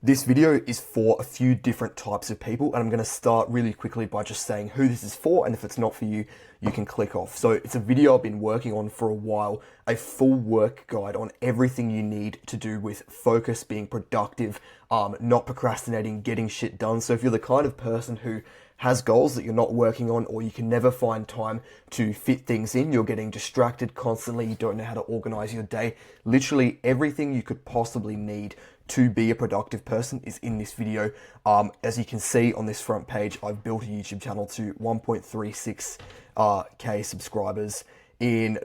This video is for a few different types of people, and I'm going to start really quickly by just saying who this is for, and if it's not for you, you can click off. So it's a video I've been working on for a while, a full work guide on everything you need to do with focus, being productive, not procrastinating, getting shit done. So if you're the kind of person who has goals that you're not working on, or you can never find time to fit things in, you're getting distracted constantly, you don't know how to organize your day, literally everything you could possibly need to be a productive person is in this video. As you can see on this front page, I've built a YouTube channel to 1.36k subscribers in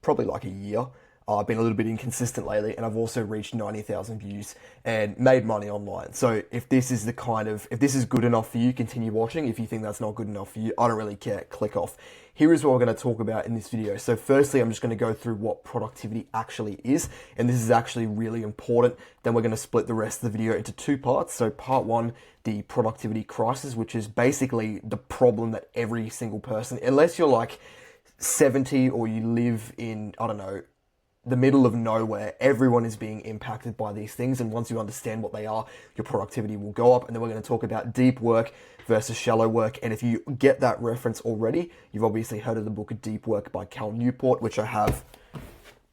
probably like a year. I've been a little bit inconsistent lately, and I've also reached 90,000 views and made money online. So if this is good enough for you, continue watching. If you think that's not good enough for you, I don't really care, click off. Here is what we're going to talk about in this video. So firstly, I'm just going to go through what productivity actually is, and this is actually really important. Then we're going to split the rest of the video into two parts. So part one, the productivity crisis, which is basically the problem that every single person, unless you're like 70 or you live in, I don't know, the middle of nowhere, everyone is being impacted by these things, and once you understand what they are, your productivity will go up. And then we're going to talk about deep work versus shallow work, and if you get that reference already, you've obviously heard of the book Deep Work by Cal Newport, which I have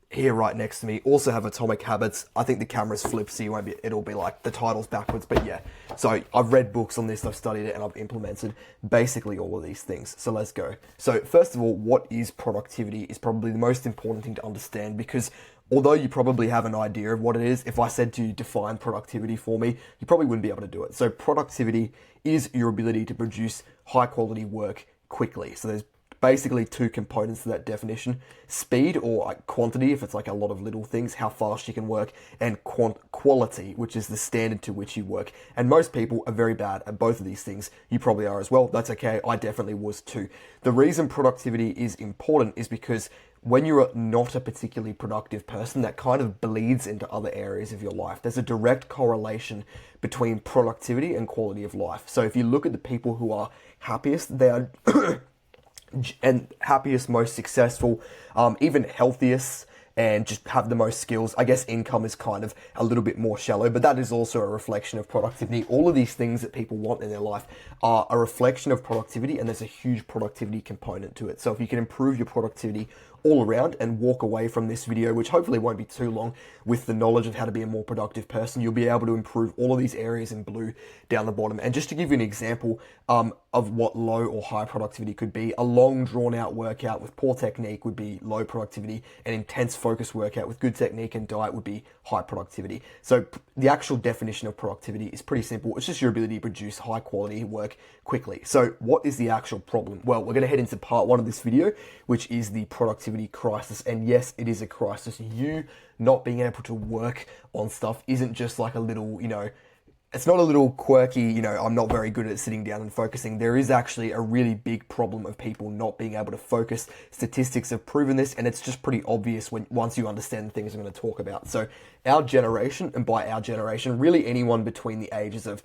here right next to me. Also have Atomic Habits. I think the camera's flipped, so it'll be like the title's backwards, but yeah. So I've read books on this, I've studied it, and I've implemented basically all of these things. So let's go. So first of all, what is productivity is probably the most important thing to understand, because although you probably have an idea of what it is, if I said to you define productivity for me, you probably wouldn't be able to do it. So productivity is your ability to produce high quality work quickly. So there's basically two components to that definition: speed, or like quantity, if it's like a lot of little things, how fast you can work, and quality, which is the standard to which you work. And most people are very bad at both of these things. You probably are as well. That's okay. I definitely was too. The reason productivity is important is because when you're not a particularly productive person, that kind of bleeds into other areas of your life. There's a direct correlation between productivity and quality of life. So if you look at the people who are happiest, they are and happiest, most successful, even healthiest, and just have the most skills. I guess income is kind of a little bit more shallow, but that is also a reflection of productivity. All of these things that people want in their life are a reflection of productivity, and there's a huge productivity component to it. So if you can improve your productivity all around and walk away from this video, which hopefully won't be too long, with the knowledge of how to be a more productive person, you'll be able to improve all of these areas in blue down the bottom. And just to give you an example of what low or high productivity could be, a long drawn out workout with poor technique would be low productivity. An intense focus workout with good technique and diet would be high productivity. So the actual definition of productivity is pretty simple. It's just your ability to produce high quality work quickly. So what is the actual problem? Well, we're going to head into part one of this video, which is the productivity crisis. And yes, it is a crisis. You not being able to work on stuff isn't just like a little, it's not a little quirky, I'm not very good at sitting down and focusing. There is actually a really big problem of people not being able to focus. Statistics have proven this, and it's just pretty obvious once you understand the things I'm going to talk about. So our generation, and by our generation, really anyone between the ages of,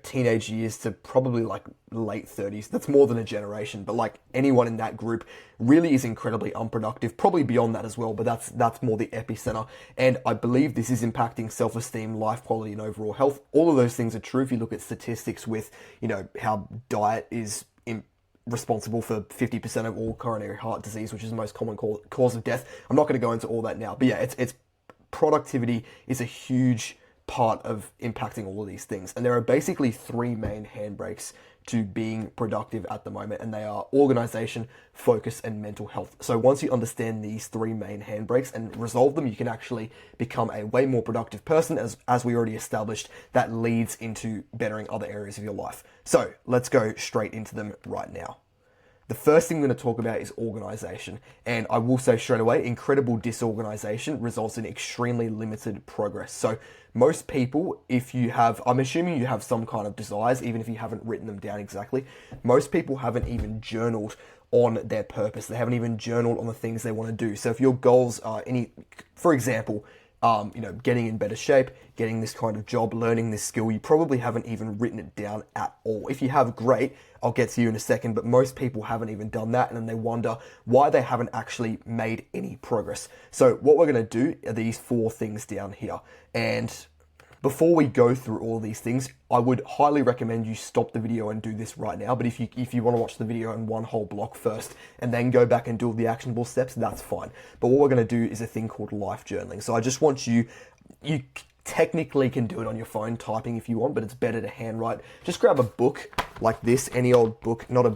teenage years to probably like late 30s, that's more than a generation, but like anyone in that group really is incredibly unproductive, probably beyond that as well, but that's more the epicenter. And I believe this is impacting self-esteem, life quality, and overall health. All of those things are true if you look at statistics with, how diet is responsible for 50% of all coronary heart disease, which is the most common cause of death. I'm not going to go into all that now, but yeah, it's productivity is a huge part of impacting all of these things. And there are basically three main handbrakes to being productive at the moment, and they are organization, focus, and mental health. So once you understand these three main handbrakes and resolve them, you can actually become a way more productive person, as we already established. That leads into bettering other areas of your life. So let's go straight into them right now. The first thing I'm going to talk about is organization, and I will say straight away, incredible disorganization results in extremely limited progress. So most people, I'm assuming you have some kind of desires, even if you haven't written them down exactly. Most people haven't even journaled on their purpose. They haven't even journaled on the things they want to do. So if your goals are for example, getting in better shape, getting this kind of job, learning this skill, you probably haven't even written it down at all. If you have, great, I'll get to you in a second, but most people haven't even done that, and then they wonder why they haven't actually made any progress. So what we're going to do are these four things down here, and before we go through all of these things, I would highly recommend you stop the video and do this right now. But if you want to watch the video in one whole block first and then go back and do all the actionable steps, that's fine. But what we're going to do is a thing called life journaling. So I just want you technically can do it on your phone typing if you want, but it's better to handwrite. Just grab a book like this, any old book, not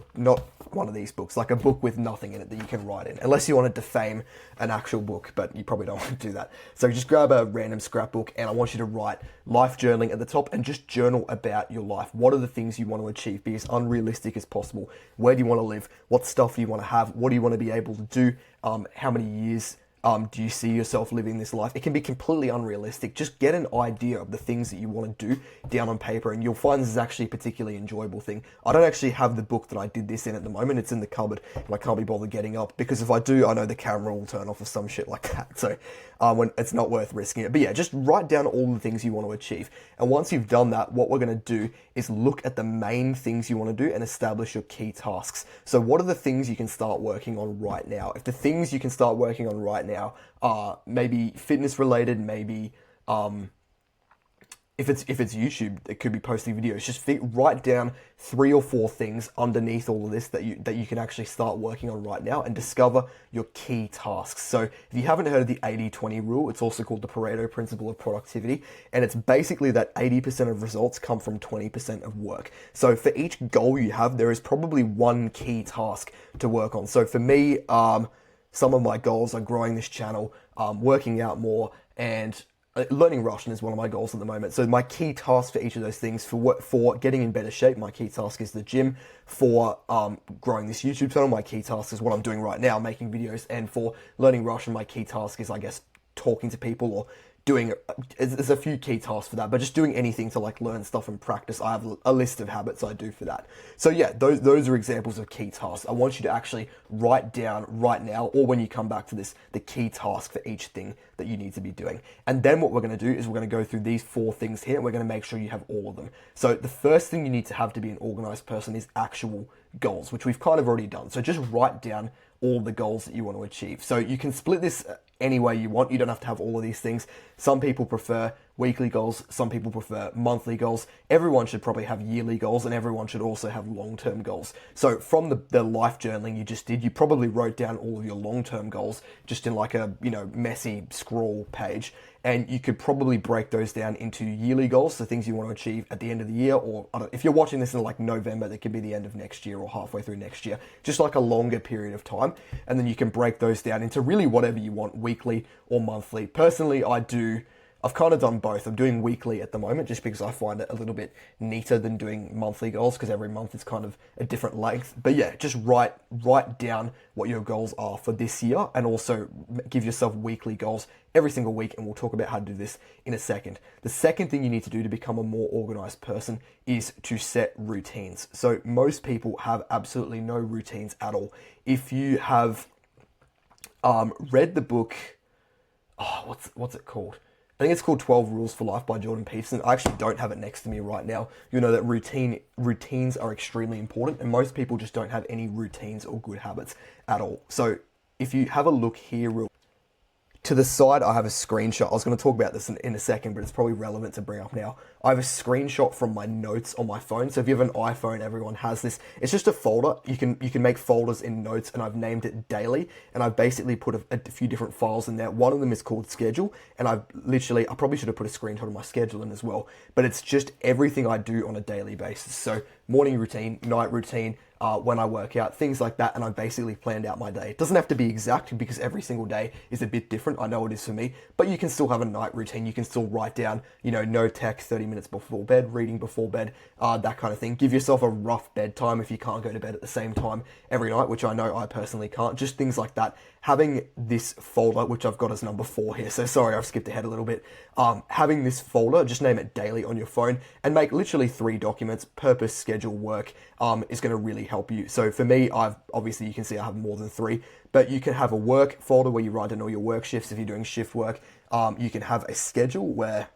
one of these books, like a book with nothing in it that you can write in, unless you want to defame an actual book, but you probably don't want to do that. So just grab a random scrapbook, and I want you to write life journaling at the top and just journal about your life. What are the things you want to achieve? Be as unrealistic as possible. Where do you want to live? What stuff do you want to have? What do you want to be able to do? How many years do you see yourself living this life? It can be completely unrealistic. Just get an idea of the things that you want to do down on paper, and you'll find this is actually a particularly enjoyable thing. I don't actually have the book that I did this in at the moment. It's in the cupboard, and I can't be bothered getting up, because if I do, I know the camera will turn off or some shit like that. So when it's not worth risking it. But yeah, just write down all the things you want to achieve. And once you've done that, what we're going to do is look at the main things you want to do and establish your key tasks. So what are the things you can start working on right now? If the things you can start working on right now are maybe fitness related, maybe if it's YouTube, it could be posting videos. Just write down 3 or 4 things underneath all of this that you can actually start working on right now and discover your key tasks. So if you haven't heard of the 80-20 rule, it's also called the Pareto principle of productivity, and it's basically that 80% of results come from 20% of work. So for each goal you have, there is probably one key task to work on. So for me, some of my goals are growing this channel, working out more, and learning Russian is one of my goals at the moment. So my key task for each of those things, for getting in better shape, my key task is the gym. For growing this YouTube channel, my key task is what I'm doing right now, making videos. And for learning Russian, my key task is, I guess, talking to people or doing, there's a few key tasks for that, but just doing anything to like learn stuff and practice. I have a list of habits I do for that. So yeah, those are examples of key tasks. I want you to actually write down right now, or when you come back to this, the key task for each thing that you need to be doing. And then what we're going to do is we're going to go through these 4 things here, and we're going to make sure you have all of them. So the first thing you need to have to be an organized person is actual goals, which we've kind of already done. So just write down all the goals that you want to achieve. So you can split this any way you want. You don't have to have all of these things. Some people prefer weekly goals. Some people prefer monthly goals. Everyone should probably have yearly goals, and everyone should also have long-term goals. So from the life journaling you just did, you probably wrote down all of your long-term goals just in like a, messy scroll page. And you could probably break those down into yearly goals, so things you want to achieve at the end of the year, or if you're watching this in like November, that could be the end of next year or halfway through next year, just like a longer period of time. And then you can break those down into really whatever you want, weekly or monthly. Personally, I've kind of done both. I'm doing weekly at the moment just because I find it a little bit neater than doing monthly goals, because every month is kind of a different length. But yeah, just write down what your goals are for this year, and also give yourself weekly goals every single week, and we'll talk about how to do this in a second. The second thing you need to do to become a more organized person is to set routines. So most people have absolutely no routines at all. If you have read the book, what's it called? I think it's called 12 Rules for Life by Jordan Peterson. I actually don't have it next to me right now. You know that routines are extremely important, and most people just don't have any routines or good habits at all. So if you have a look here to the side, I have a screenshot. I was going to talk about this in a second, but it's probably relevant to bring up now. I have a screenshot from my notes on my phone. So if you have an iPhone, everyone has this. It's just a folder. You can make folders in notes, and I've named it daily. And I've basically put a few different files in there. One of them is called schedule. And I probably should have put a screenshot of my schedule in as well. But it's just everything I do on a daily basis. So morning routine, night routine, when I work out, things like that, and I've basically planned out my day. It doesn't have to be exact, because every single day is a bit different. I know it is for me, but you can still have a night routine. You can still write down, no tech, 30 minutes before bed, reading before bed, that kind of thing. Give yourself a rough bedtime if you can't go to bed at the same time every night, which I know I personally can't. Just things like that. Having this folder, which I've got as number 4 here, so sorry, I've skipped ahead a little bit. Having this folder, just name it daily on your phone, and make literally 3 documents: purpose, schedule, work, is going to really help you. So for me, obviously you can see I have more than 3, but you can have a work folder where you write down all your work shifts if you're doing shift work. You can have a schedule where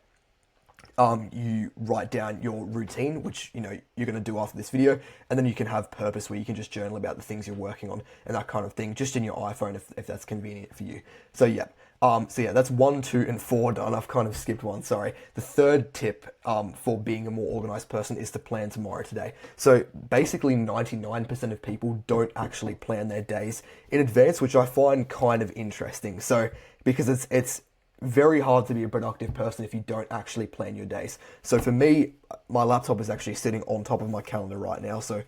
you write down your routine, which you're going to do after this video, and then you can have purpose, where you can just journal about the things you're working on and that kind of thing, just in your iPhone if that's convenient for you. So yeah, So yeah, that's 1, 2, and 4 done. I've kind of skipped one, sorry. The third tip for being a more organized person is to plan tomorrow today. So basically 99% of people don't actually plan their days in advance, which I find kind of interesting. So because it's very hard to be a productive person if you don't actually plan your days. So for me, my laptop is actually sitting on top of my calendar right now, so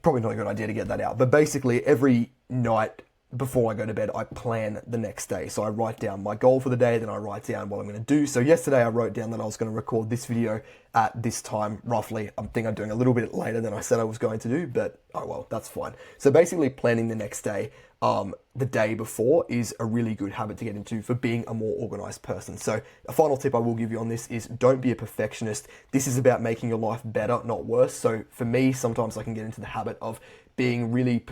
probably not a good idea to get that out. But basically every night before I go to bed, I plan the next day. So I write down my goal for the day, then I write down what I'm going to do. So yesterday I wrote down that I was going to record this video at this time, roughly. I think I'm doing a little bit later than I said I was going to do, but oh well, that's fine. So basically planning the next day, the day before, is a really good habit to get into for being a more organized person. So a final tip I will give you on this is don't be a perfectionist. This is about making your life better, not worse. So for me, sometimes I can get into the habit of being really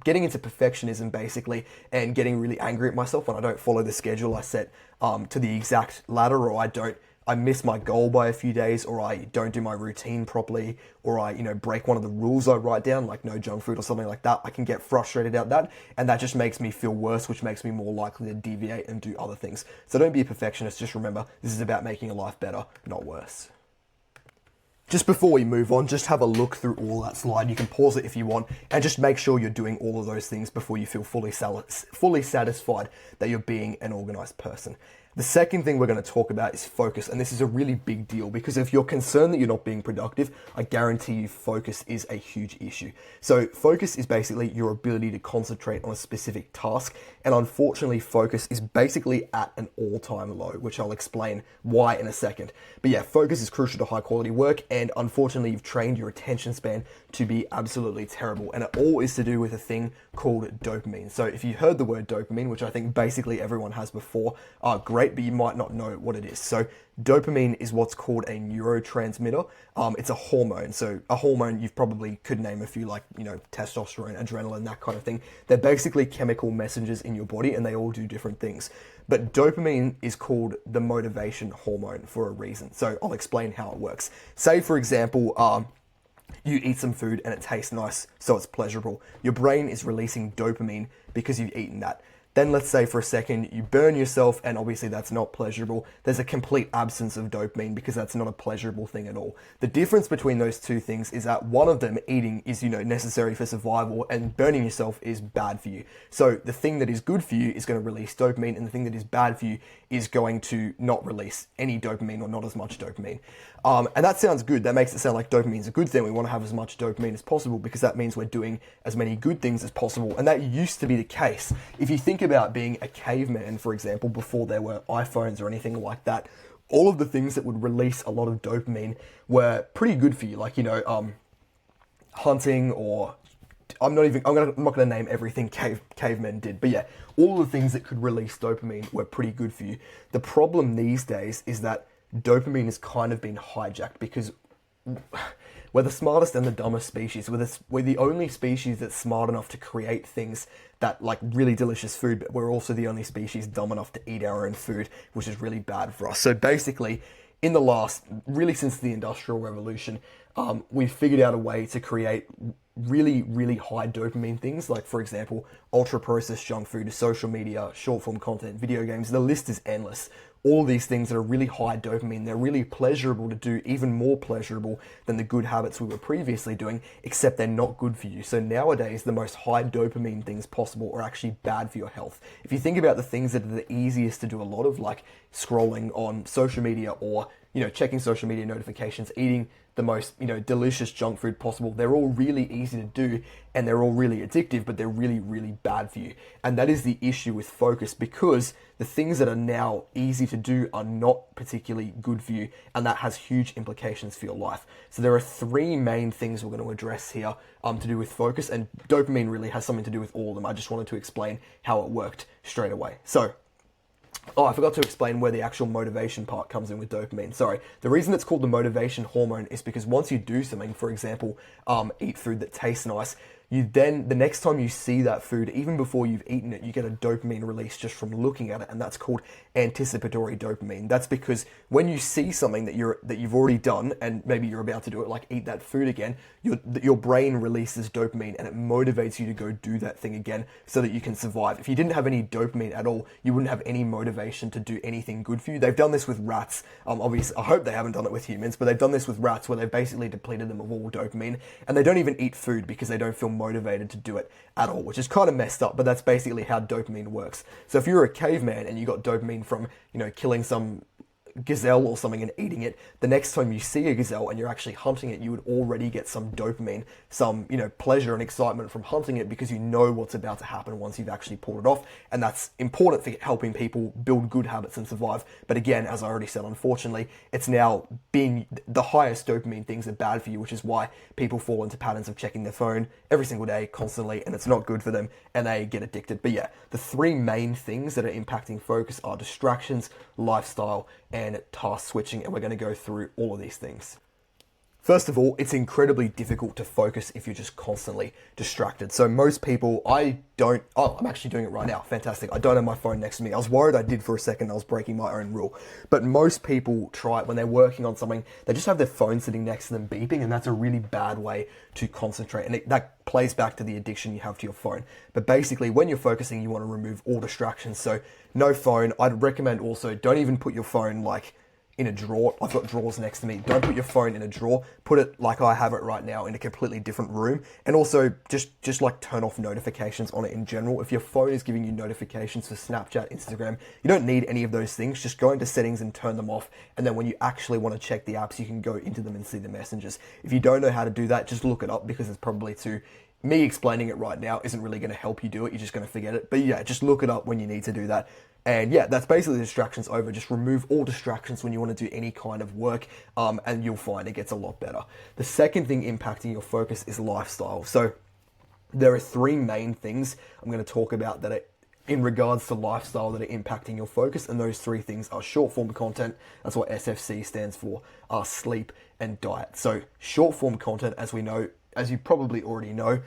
getting into perfectionism basically, and getting really angry at myself when I don't follow the schedule I set to the exact ladder, or I miss my goal by a few days, or I don't do my routine properly, or I break one of the rules I write down, like no junk food or something like that. I can get frustrated at that, and that just makes me feel worse, which makes me more likely to deviate and do other things. So don't be a perfectionist. Just remember, this is about making your life better, not worse. Just before we move on, just have a look through all that slide. You can pause it if you want, and just make sure you're doing all of those things before you feel fully satisfied that you're being an organized person. The second thing we're going to talk about is focus, and this is a really big deal because if you're concerned that you're not being productive, I guarantee you focus is a huge issue. So focus is basically your ability to concentrate on a specific task, and unfortunately focus is basically at an all-time low, which I'll explain why in a second. But yeah, focus is crucial to high quality work, and unfortunately you've trained your attention span to be absolutely terrible, and it all is to do with a thing called dopamine. So if you heard the word dopamine, which I think basically everyone has before, great, but you might not know what it is. So dopamine is what's called a neurotransmitter. It's a hormone. So a hormone, you've probably could name a few, like, testosterone, adrenaline, that kind of thing. They're basically chemical messengers in your body, and they all do different things. But dopamine is called the motivation hormone for a reason. So I'll explain how it works. Say, for example, you eat some food and it tastes nice, so it's pleasurable. Your brain is releasing dopamine because you've eaten that. Then let's say for a second you burn yourself, and obviously that's not pleasurable. There's a complete absence of dopamine because that's not a pleasurable thing at all. The difference between those two things is that one of them, eating, is necessary for survival, and burning yourself is bad for you. So the thing that is good for you is going to release dopamine, and the thing that is bad for you is going to not release any dopamine, or not as much dopamine. And that sounds good. That makes it sound like dopamine is a good thing. We want to have as much dopamine as possible because that means we're doing as many good things as possible. And that used to be the case. If you think about being a caveman, for example, before there were iPhones or anything like that, all of the things that would release a lot of dopamine were pretty good for you. Like, hunting, or I'm not going to name everything cavemen did, but yeah, all the things that could release dopamine were pretty good for you. The problem these days is that dopamine has kind of been hijacked because we're the smartest and the dumbest species. We're the only species that's smart enough to create things that, like, really delicious food, but we're also the only species dumb enough to eat our own food, which is really bad for us. So basically, in the last, really since the Industrial Revolution, we've figured out a way to create really, really high dopamine things, like, for example, ultra-processed junk food, social media, short-form content, video games. The list is endless. All these things that are really high dopamine, they're really pleasurable to do, even more pleasurable than the good habits we were previously doing, except they're not good for you. So nowadays, the most high dopamine things possible are actually bad for your health. If you think about the things that are the easiest to do a lot of, like scrolling on social media, or checking social media notifications, eating the most delicious junk food possible, they're all really easy to do, and they're all really addictive, but they're really, really bad for you. And that is the issue with focus, because the things that are now easy to do are not particularly good for you, and that has huge implications for your life. So there are three main things we're going to address here to do with focus, and dopamine really has something to do with all of them. I just wanted to explain how it worked straight away. So I forgot to explain where the actual motivation part comes in with dopamine. Sorry. The reason it's called the motivation hormone is because once you do something, for example, eat food that tastes nice, then the next time you see that food, even before you've eaten it, you get a dopamine release just from looking at it, and that's called anticipatory dopamine. That's because when you see something that you've already done, and maybe you're about to do it, like eat that food again, your brain releases dopamine, and it motivates you to go do that thing again so that you can survive. If you didn't have any dopamine at all, you wouldn't have any motivation to do anything good for you. They've done this with rats. Obviously, I hope they haven't done it with humans, but they've done this with rats where they've basically depleted them of all dopamine, and they don't even eat food because they don't feel motivated to do it at all, which is kind of messed up, but that's basically how dopamine works. So if you're a caveman and you got dopamine from, killing some gazelle or something and eating it, the next time you see a gazelle and you're actually hunting it, you would already get some dopamine, some pleasure and excitement from hunting it, because you know what's about to happen once you've actually pulled it off. And that's important for helping people build good habits and survive. But again, as I already said, unfortunately, it's now being the highest dopamine things are bad for you, which is why people fall into patterns of checking their phone every single day constantly, and it's not good for them and they get addicted. But yeah, the three main things that are impacting focus are distractions, lifestyle, and task switching, and we're going to go through all of these things. First of all, it's incredibly difficult to focus if you're just constantly distracted. So most people, I'm actually doing it right now. Fantastic. I don't have my phone next to me. I was worried I did for a second. I was breaking my own rule. But most people try it when they're working on something. They just have their phone sitting next to them beeping, and that's a really bad way to concentrate. And that plays back to the addiction you have to your phone. But basically, when you're focusing, you want to remove all distractions. So no phone. I'd recommend also, don't even put your phone in a drawer. I've got drawers next to me. Don't put your phone in a drawer. Put it like I have it right now in a completely different room. And also just turn off notifications on it in general. If your phone is giving you notifications for Snapchat, Instagram, you don't need any of those things. Just go into settings and turn them off. And then when you actually want to check the apps, you can go into them and see the messages. If you don't know how to do that, just look it up, because it's probably me explaining it right now isn't really going to help you do it. You're just going to forget it. But yeah, just look it up when you need to do that. And yeah, that's basically the distractions over. Just remove all distractions when you want to do any kind of work, and you'll find it gets a lot better. The second thing impacting your focus is lifestyle. So there are three main things I'm going to talk about that are in regards to lifestyle that are impacting your focus, and those three things are short form content, that's what SFC stands for, sleep, and diet. So short form content, as we know, as you probably already know,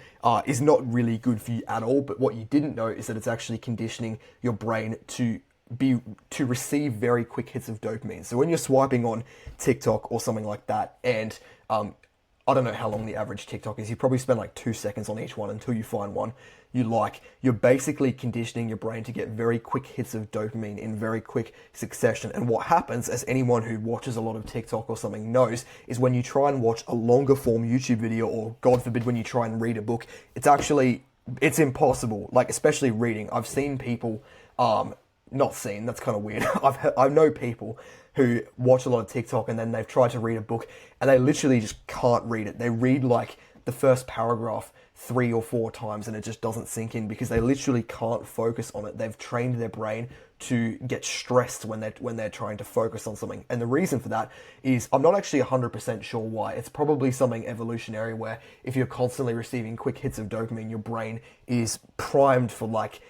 is not really good for you at all. But what you didn't know is that it's actually conditioning your brain to receive very quick hits of dopamine. So when you're swiping on TikTok or something like that, and I don't know how long the average TikTok is. You probably spend like 2 seconds on each one until you find one you like. You're basically conditioning your brain to get very quick hits of dopamine in very quick succession. And what happens, as anyone who watches a lot of TikTok or something knows, is when you try and watch a longer form YouTube video, or God forbid, when you try and read a book, it's impossible. Like, especially reading. I've seen people, not seen, that's kind of weird. I know people who watch a lot of TikTok and then they've tried to read a book and they literally just can't read it. They read like the first paragraph 3 or 4 times and it just doesn't sink in because they literally can't focus on it. They've trained their brain to get stressed when they're trying to focus on something. And the reason for that is, I'm not actually 100% sure why. It's probably something evolutionary where if you're constantly receiving quick hits of dopamine, your brain is primed for like,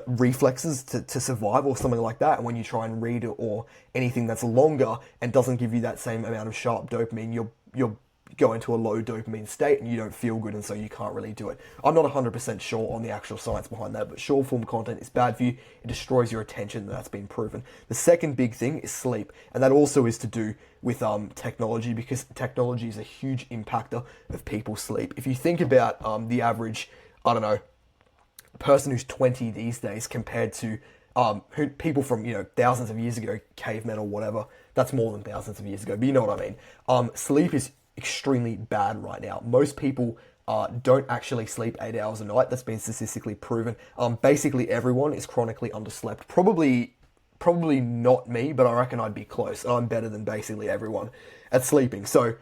reflexes to survive or something like that. And when you try and read it or anything that's longer and doesn't give you that same amount of sharp dopamine, you'll go into a low dopamine state and you don't feel good, and so you can't really do it. I'm not 100% sure on the actual science behind that, but short form content is bad for you. It destroys your attention, and that's been proven. The second big thing is sleep, and that also is to do with technology, because technology is a huge impactor of people's sleep. If you think about the average, person who's 20 these days compared to people from thousands of years ago, cavemen or whatever, that's more than thousands of years ago, but you know what I mean. Sleep is extremely bad right now. Most people don't actually sleep 8 hours a night. That's been statistically proven. Basically everyone is chronically underslept. Probably not me, but I reckon I'd be close. I'm better than basically everyone at sleeping. So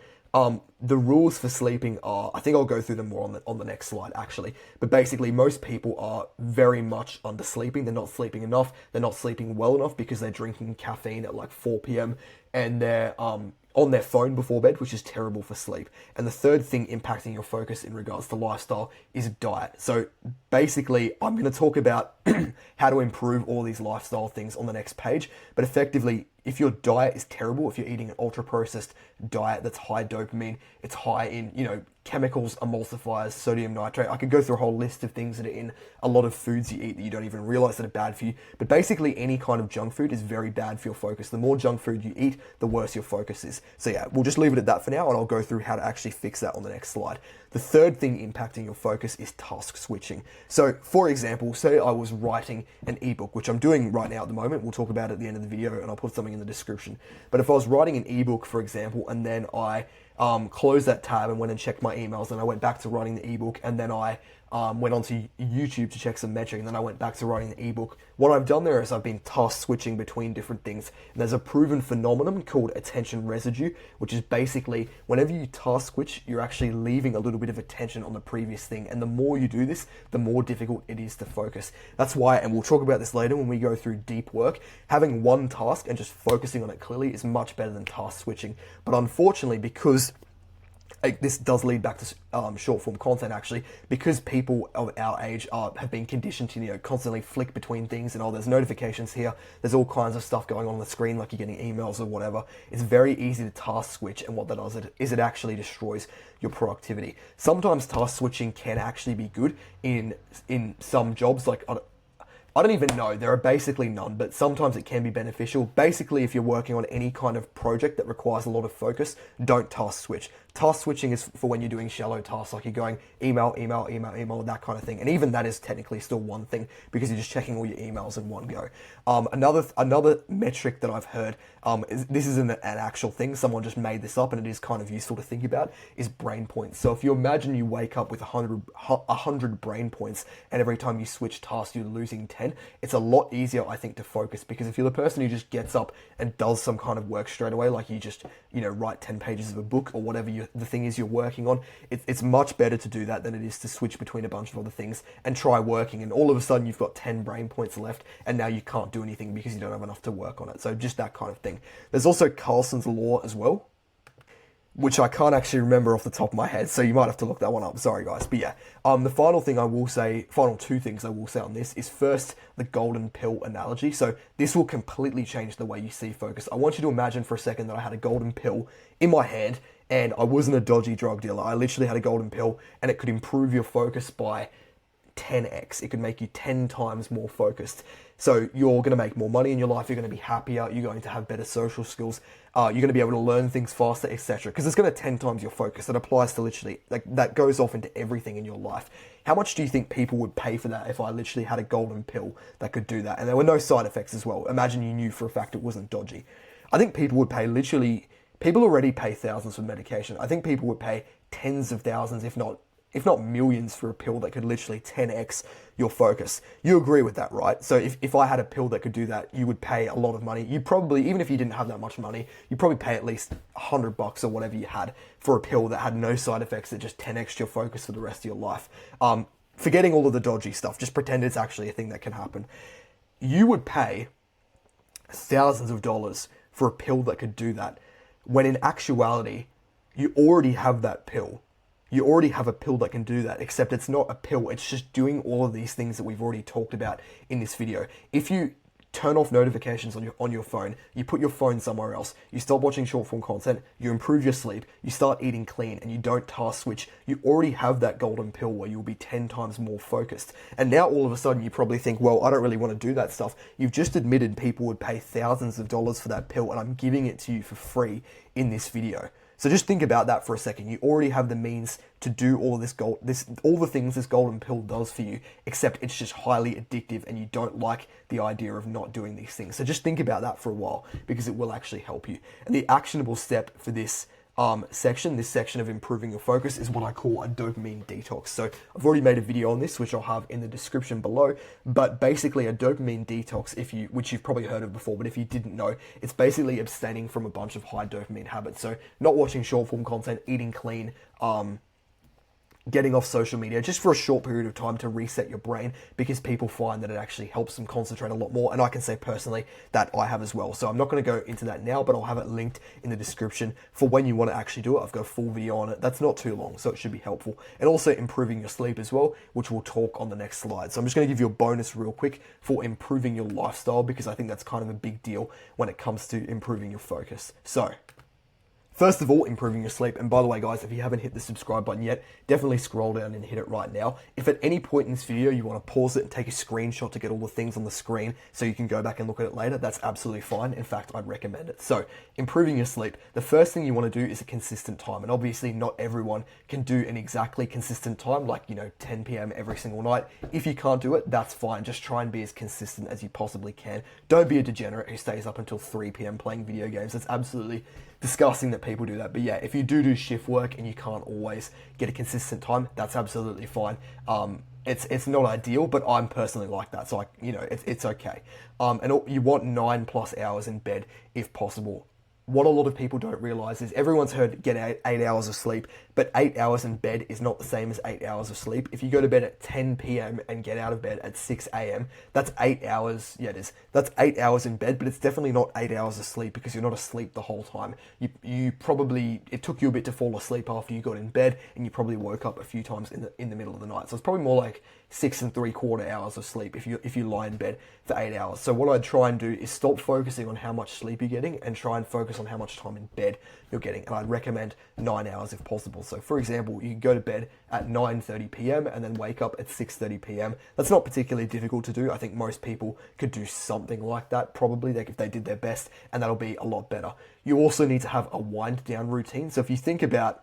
the rules for sleeping are, I think I'll go through them more on the next slide actually, but basically most people are very much undersleeping. They're not sleeping enough. They're not sleeping well enough because they're drinking caffeine at like 4 p.m. and they're on their phone before bed, which is terrible for sleep. And the third thing impacting your focus in regards to lifestyle is diet. So basically, I'm going to talk about how to improve all these lifestyle things on the next page. But effectively, if your diet is terrible, if you're eating an ultra-processed diet that's high dopamine, it's high in, chemicals, emulsifiers, sodium nitrate. I could go through a whole list of things that are in a lot of foods you eat that you don't even realize that are bad for you. But basically, any kind of junk food is very bad for your focus. The more junk food you eat, the worse your focus is. So yeah, we'll just leave it at that for now, and I'll go through how to actually fix that on the next slide. The third thing impacting your focus is task switching. So for example, say I was writing an ebook, which I'm doing right now at the moment. We'll talk about it at the end of the video, and I'll put something in the description. But if I was writing an ebook, for example, and then I closed that tab and went and checked my emails, and I went back to writing the ebook, and then I went onto YouTube to check some metric, and then I went back to writing the ebook. What I've done there is I've been task switching between different things. And there's a proven phenomenon called attention residue, which is basically whenever you task switch, you're actually leaving a little bit of attention on the previous thing. And the more you do this, the more difficult it is to focus. That's why, and we'll talk about this later when we go through deep work, having one task and just focusing on it clearly is much better than task switching. But unfortunately, because this does lead back to short form content actually, because people of our age have been conditioned to constantly flick between things, and there's notifications here, there's all kinds of stuff going on the screen, like you're getting emails or whatever. It's very easy to task switch, and what that does is it actually destroys your productivity. Sometimes task switching can actually be good in some jobs, like I don't even know, there are basically none, but sometimes it can be beneficial. Basically, if you're working on any kind of project that requires a lot of focus, don't task switch. Task switching is for when you're doing shallow tasks, like you're going email, that kind of thing. And even that is technically still one thing, because you're just checking all your emails in one go. Another metric that I've heard, this isn't an actual thing, someone just made this up, and it is kind of useful to think about, is brain points. So if you imagine you wake up with 100 brain points, and every time you switch tasks, you're losing 10, it's a lot easier, I think, to focus, because if you're the person who just gets up and does some kind of work straight away, like you just, write 10 pages of a book or whatever the thing is you're working on, it's much better to do that than it is to switch between a bunch of other things and try working, and all of a sudden you've got 10 brain points left, and now you can't do anything because you don't have enough to work on it. So just that kind of thing. There's also Carlson's law as well, which I can't actually remember off the top of my head, so you might have to look that one up. Sorry, guys. But yeah, the final two things I will say on this is, first, the golden pill analogy. So this will completely change the way you see focus. I want you to imagine for a second that I had a golden pill in my hand, and I wasn't a dodgy drug dealer. I literally had a golden pill, and it could improve your focus by 10x. It could make you 10 times more focused. So you're going to make more money in your life, you're going to be happier, you're going to have better social skills, you're going to be able to learn things faster, etc. Because it's going to 10 times your focus. That applies to literally, that goes off into everything in your life. How much do you think people would pay for that if I literally had a golden pill that could do that? And there were no side effects as well. Imagine you knew for a fact it wasn't dodgy. I think people would pay people already pay thousands for medication. I think people would pay tens of thousands, if not millions, for a pill that could literally 10x your focus. You agree with that, right? So if I had a pill that could do that, you would pay a lot of money. You probably, even if you didn't have that much money, you'd probably pay at least $100 or whatever you had for a pill that had no side effects, that just 10x your focus for the rest of your life. Forgetting all of the dodgy stuff, just pretend it's actually a thing that can happen. You would pay thousands of dollars for a pill that could do that, when in actuality, you already have that pill. You already have a pill that can do that, except it's not a pill. It's just doing all of these things that we've already talked about in this video. If you turn off notifications on your phone, you put your phone somewhere else, you stop watching short form content, you improve your sleep, you start eating clean, and you don't task switch, you already have that golden pill where you'll be 10 times more focused. And now all of a sudden you probably think, well, I don't really want to do that stuff. You've just admitted people would pay thousands of dollars for that pill, and I'm giving it to you for free in this video. So just think about that for a second. You already have the means to do all the things this golden pill does for you, except it's just highly addictive, and you don't like the idea of not doing these things. So just think about that for a while, because it will actually help you. And the actionable step for this section of improving your focus, is what I call a dopamine detox. So I've already made a video on this, which I'll have in the description below, but basically a dopamine detox, which you've probably heard of before, but if you didn't know, it's basically abstaining from a bunch of high dopamine habits. So not watching short form content, eating clean, getting off social media just for a short period of time to reset your brain, because people find that it actually helps them concentrate a lot more. And I can say personally that I have as well. So I'm not going to go into that now, but I'll have it linked in the description for when you want to actually do it. I've got a full video on it. That's not too long, so it should be helpful. And also improving your sleep as well, which we'll talk on the next slide. So I'm just going to give you a bonus real quick for improving your lifestyle, because I think that's kind of a big deal when it comes to improving your focus. So First of all, improving your sleep. And by the way, guys, if you haven't hit the subscribe button yet, definitely scroll down and hit it right now. If at any point in this video you want to pause it and take a screenshot to get all the things on the screen so you can go back and look at it later, that's absolutely fine. In fact, I'd recommend it. So, improving your sleep. The first thing you want to do is a consistent time. And obviously, not everyone can do an exactly consistent time, like, 10 p.m. every single night. If you can't do it, that's fine. Just try and be as consistent as you possibly can. Don't be a degenerate who stays up until 3 p.m. playing video games. That's absolutely disgusting that people do that. But yeah, if you do shift work and you can't always get a consistent time, that's absolutely fine. It's not ideal, but I'm personally like that, so it's okay. And you want 9+ hours in bed if possible. What a lot of people don't realize is everyone's heard get 8 hours of sleep, but 8 hours in bed is not the same as 8 hours of sleep. If you go to bed at 10 p.m. and get out of bed at 6 a.m., that's 8 hours. Yeah, it is. That's 8 hours in bed, but it's definitely not 8 hours of sleep because you're not asleep the whole time. It took you a bit to fall asleep after you got in bed, and you probably woke up a few times in the middle of the night. So it's probably more like 6 3/4 hours of sleep if you lie in bed for 8 hours. So what I'd try and do is stop focusing on how much sleep you're getting and try and focus on how much time in bed you're getting. And I'd recommend 9 hours if possible. So for example, you can go to bed at 9:30 p.m. and then wake up at 6:30 p.m. That's not particularly difficult to do. I think most people could do something like that, probably, if they did their best, and that'll be a lot better. You also need to have a wind down routine. So if you think about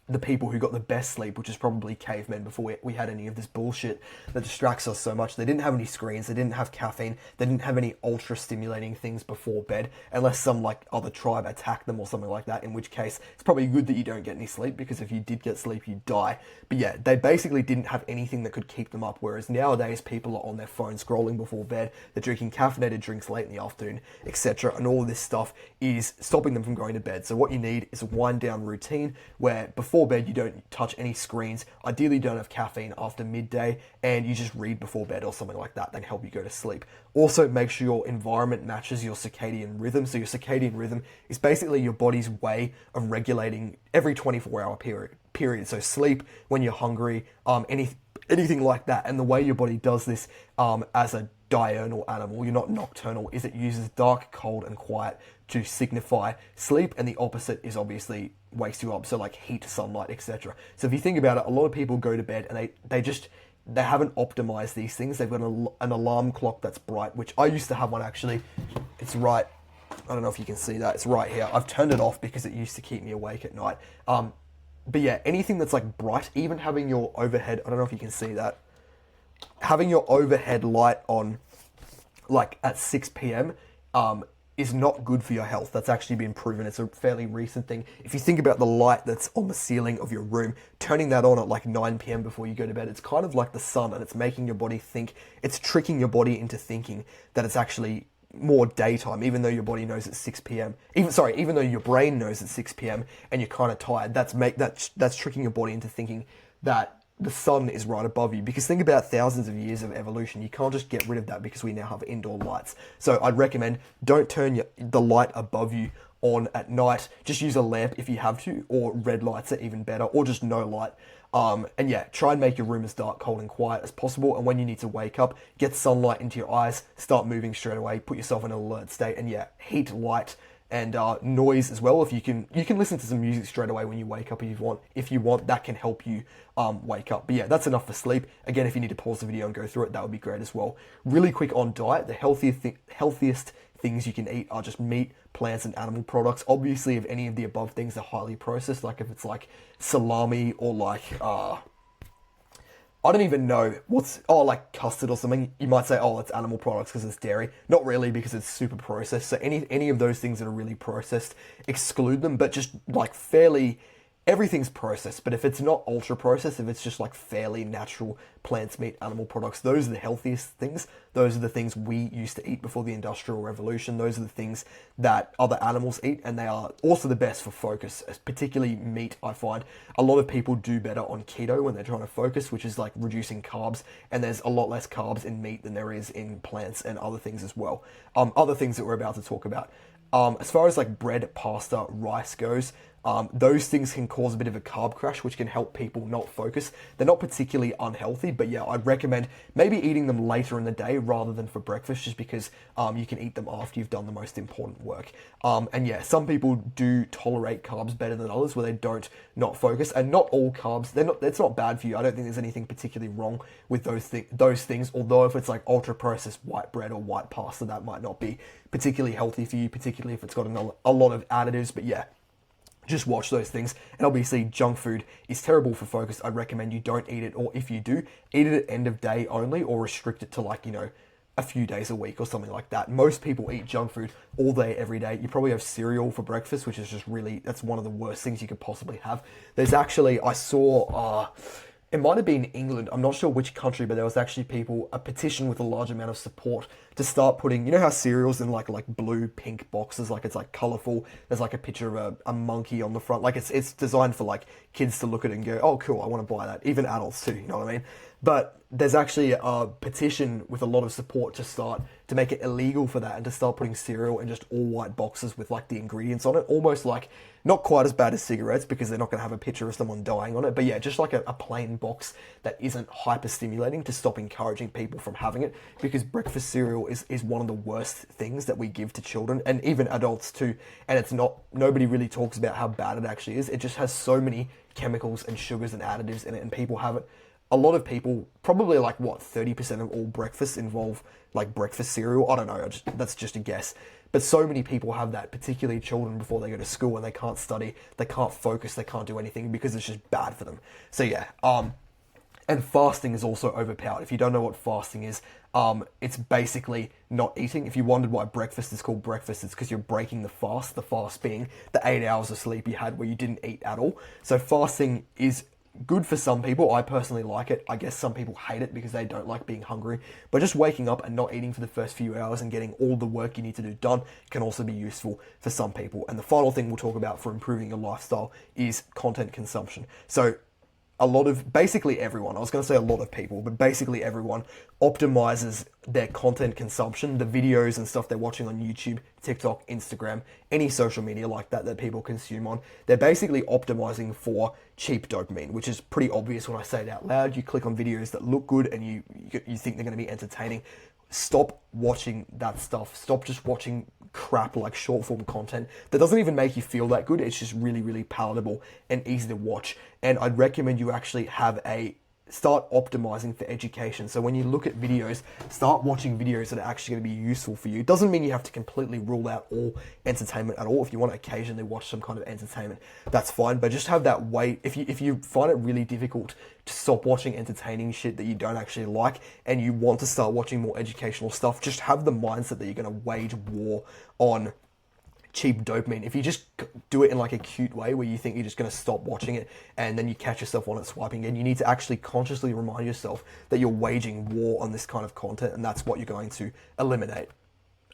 the people who got the best sleep, which is probably cavemen before we had any of this bullshit that distracts us so much. They didn't have any screens, they didn't have caffeine, they didn't have any ultra stimulating things before bed, unless some other tribe attacked them or something like that, in which case it's probably good that you don't get any sleep, because if you did get sleep, you'd die. But yeah, they basically didn't have anything that could keep them up, whereas nowadays people are on their phone scrolling before bed, they're drinking caffeinated drinks late in the afternoon, etc. And all of this stuff is stopping them from going to bed. So what you need is a wind down routine where before bed you don't touch any screens, ideally don't have caffeine after midday, and you just read before bed or something like that. That can help you go to sleep. Also, make sure your environment matches your circadian rhythm. So your circadian rhythm is basically your body's way of regulating every 24-hour period. So sleep, when you're hungry, anything like that. And the way your body does this as a diurnal animal, you're not nocturnal, is it uses dark, cold, and quiet to signify sleep, and the opposite is obviously wakes you up, so like heat, sunlight, etc. So if you think about it, a lot of people go to bed and they haven't optimized these things. They've got an alarm clock that's bright, which I used to have one actually. It's right, I don't know if you can see that, it's right here. I've turned it off because it used to keep me awake at night. But yeah, anything that's like bright, even having your overhead, I don't know if you can see that, having your overhead light on like at 6 p.m. Is not good for your health. That's actually been proven. It's a fairly recent thing. If you think about the light that's on the ceiling of your room, turning that on at like 9 p.m. before you go to bed, it's kind of like the sun, and it's making your body think, it's tricking your body into thinking that it's actually more daytime, even though your body knows it's 6 p.m. Even though your brain knows it's 6 p.m. and you're kind of tired, that's tricking your body into thinking that the sun is right above you. Because think about thousands of years of evolution. You can't just get rid of that because we now have indoor lights. So I'd recommend don't turn the light above you on at night. Just use a lamp if you have to, or red lights are even better, or just no light. And yeah, try and make your room as dark, cold, and quiet as possible. And when you need to wake up, get sunlight into your eyes, start moving straight away, put yourself in an alert state, and yeah, heat, light, and noise as well. If you can listen to some music straight away when you wake up if you want, that can help you wake up. But yeah, that's enough for sleep. Again, if you need to pause the video and go through it, that would be great as well. Really quick on diet, the healthiest things you can eat are just meat, plants, and animal products. Obviously, if any of the above things are highly processed, like if it's like salami or like I don't even know like custard or something, you might say, oh, it's animal products because it's dairy. Not really, because it's super processed. So any of those things that are really processed, exclude them, but just like fairly, everything's processed. But if it's not ultra processed, if it's just like fairly natural plants, meat, animal products, those are the healthiest things. Those are the things we used to eat before the Industrial Revolution. Those are the things that other animals eat, and they are also the best for focus, particularly meat. I find a lot of people do better on keto when they're trying to focus, which is like reducing carbs, and there's a lot less carbs in meat than there is in plants and other things as well. Other things that we're about to talk about. As far as like bread, pasta, rice goes, those things can cause a bit of a carb crash, which can help people not focus. They're not particularly unhealthy, but yeah, I'd recommend maybe eating them later in the day rather than for breakfast, just because you can eat them after you've done the most important work. And yeah, some people do tolerate carbs better than others, where they don't not focus. And not all carbs, it's not bad for you. I don't think there's anything particularly wrong with those things. Although if it's like ultra processed white bread or white pasta, that might not be particularly healthy for you, particularly if it's got a lot of additives. But yeah, just watch those things. And obviously junk food is terrible for focus. I'd recommend you don't eat it, or if you do, eat it at end of day only, or restrict it to like, a few days a week or something like that. Most people eat junk food all day, every day. You probably have cereal for breakfast, which is just really, that's one of the worst things you could possibly have. There's actually, I saw, it might have been England, I'm not sure which country, but there was actually a petition with a large amount of support to start putting, how cereals in like blue, pink boxes, like it's like colorful. There's like a picture of a monkey on the front. Like it's designed for like kids to look at it and go, oh cool, I want to buy that. Even adults too, you know what I mean? But there's actually a petition with a lot of support to make it illegal for that, and to start putting cereal in just all white boxes with like the ingredients on it, almost like, not quite as bad as cigarettes because they're not going to have a picture of someone dying on it, but yeah, just like a plain box that isn't hyper stimulating, to stop encouraging people from having it, because breakfast cereal is one of the worst things that we give to children and even adults too. And nobody really talks about how bad it actually is. It just has so many chemicals and sugars and additives in it, and people have it. A lot of people, probably like 30% of all breakfasts involve like breakfast cereal. I don't know, that's just a guess. But so many people have that, particularly children before they go to school, and they can't study, they can't focus, they can't do anything because it's just bad for them. So yeah, and fasting is also overpowered. If you don't know what fasting is, it's basically not eating. If you wondered why breakfast is called breakfast, it's because you're breaking the fast being the 8 hours of sleep you had where you didn't eat at all. So fasting is good for some people. I personally like it. I guess some people hate it because they don't like being hungry. But just waking up and not eating for the first few hours and getting all the work you need to do done can also be useful for some people. And the final thing we'll talk about for improving your lifestyle is content consumption. So basically everyone, I was going to say a lot of people, but basically everyone optimizes their content consumption, the videos and stuff they're watching on YouTube, TikTok, Instagram, any social media like that people consume on. They're basically optimizing for cheap dopamine, which is pretty obvious when I say it out loud. You click on videos that look good and you think they're going to be entertaining. Stop watching that stuff. Stop just watching crap like short form content that doesn't even make you feel that good. It's just really, really palatable and easy to watch. And I'd recommend you actually start optimizing for education. So when you look at videos, start watching videos that are actually going to be useful for you. It doesn't mean you have to completely rule out all entertainment at all. If you want to occasionally watch some kind of entertainment, that's fine. But just have that weight. If you find it really difficult to stop watching entertaining shit that you don't actually like, and you want to start watching more educational stuff, just have the mindset that you're going to wage war on cheap dopamine. If you just do it in like a cute way where you think you're just going to stop watching it and then you catch yourself on it swiping again, you need to actually consciously remind yourself that you're waging war on this kind of content, and that's what you're going to eliminate.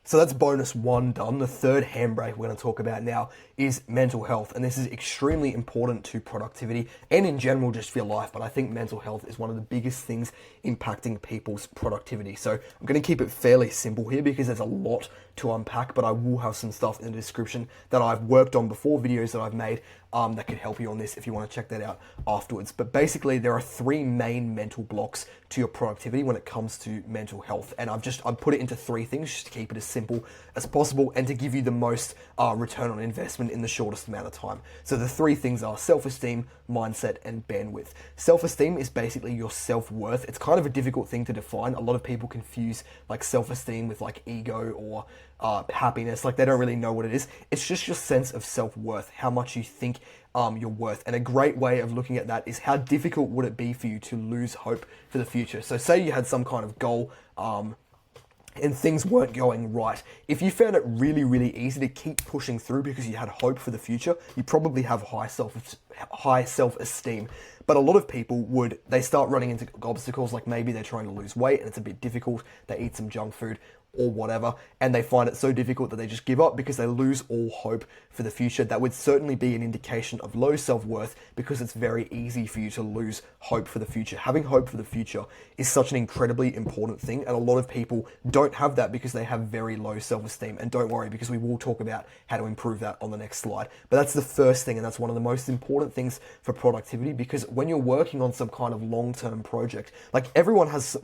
So that's bonus one done. The third handbrake we're going to talk about now is mental health. And this is extremely important to productivity and in general just for your life. But I think mental health is one of the biggest things impacting people's productivity. So I'm going to keep it fairly simple here because there's a lot to unpack, but I will have some stuff in the description that I've worked on before, videos that I've made that could help you on this if you want to check that out afterwards. But basically there are three main mental blocks to your productivity when it comes to mental health. And I've put it into three things just to keep it as simple as possible and to give you the most return on investment in the shortest amount of time. So the three things are self-esteem, mindset, and bandwidth. Self-esteem is basically your self-worth. It's kind of a difficult thing to define. A lot of people confuse like self-esteem with like ego or happiness. Like they don't really know what it is. It's just your sense of self-worth, how much you think you're worth. And a great way of looking at that is how difficult would it be for you to lose hope for the future. So say you had some kind of goal and things weren't going right. If you found it really, really easy to keep pushing through because you had hope for the future, you probably have high self-esteem. But a lot of people they start running into obstacles, like maybe they're trying to lose weight and it's a bit difficult, they eat some junk food, or whatever, and they find it so difficult that they just give up because they lose all hope for the future. That would certainly be an indication of low self-worth, because it's very easy for you to lose hope for the future. Having hope for the future is such an incredibly important thing, and a lot of people don't have that because they have very low self-esteem. And don't worry, because we will talk about how to improve that on the next slide. But that's the first thing, and that's one of the most important things for productivity, because when you're working on some kind of long-term project, like everyone has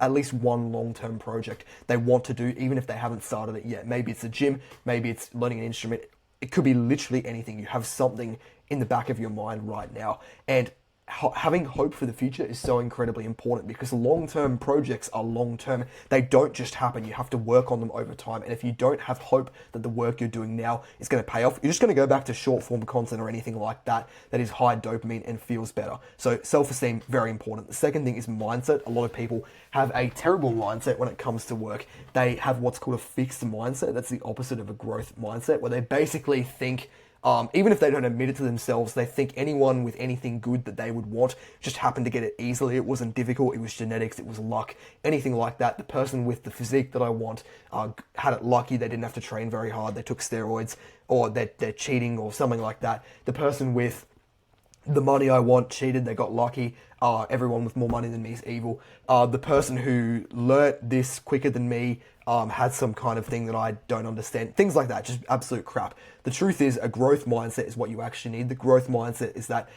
at least one long-term project they want to do, even if they haven't started it yet. Maybe it's a gym, maybe it's learning an instrument. It could be literally anything. You have something in the back of your mind right now. And having hope for the future is so incredibly important, because long-term projects are long-term. They don't just happen. You have to work on them over time. And if you don't have hope that the work you're doing now is going to pay off, you're just going to go back to short-form content or anything like that that is high dopamine and feels better. So self-esteem, very important. The second thing is mindset. A lot of people have a terrible mindset when it comes to work. They have what's called a fixed mindset. That's the opposite of a growth mindset, where they basically think, even if they don't admit it to themselves, they think anyone with anything good that they would want just happened to get it easily. It wasn't difficult. It was genetics. It was luck. Anything like that. The person with the physique that I want had it lucky. They didn't have to train very hard. They took steroids, or they're cheating or something like that. The person with the money I want cheated. They got lucky. Everyone with more money than me is evil. The person who learnt this quicker than me had some kind of thing that I don't understand. Things like that, just absolute crap. The truth is, a growth mindset is what you actually need. The growth mindset is that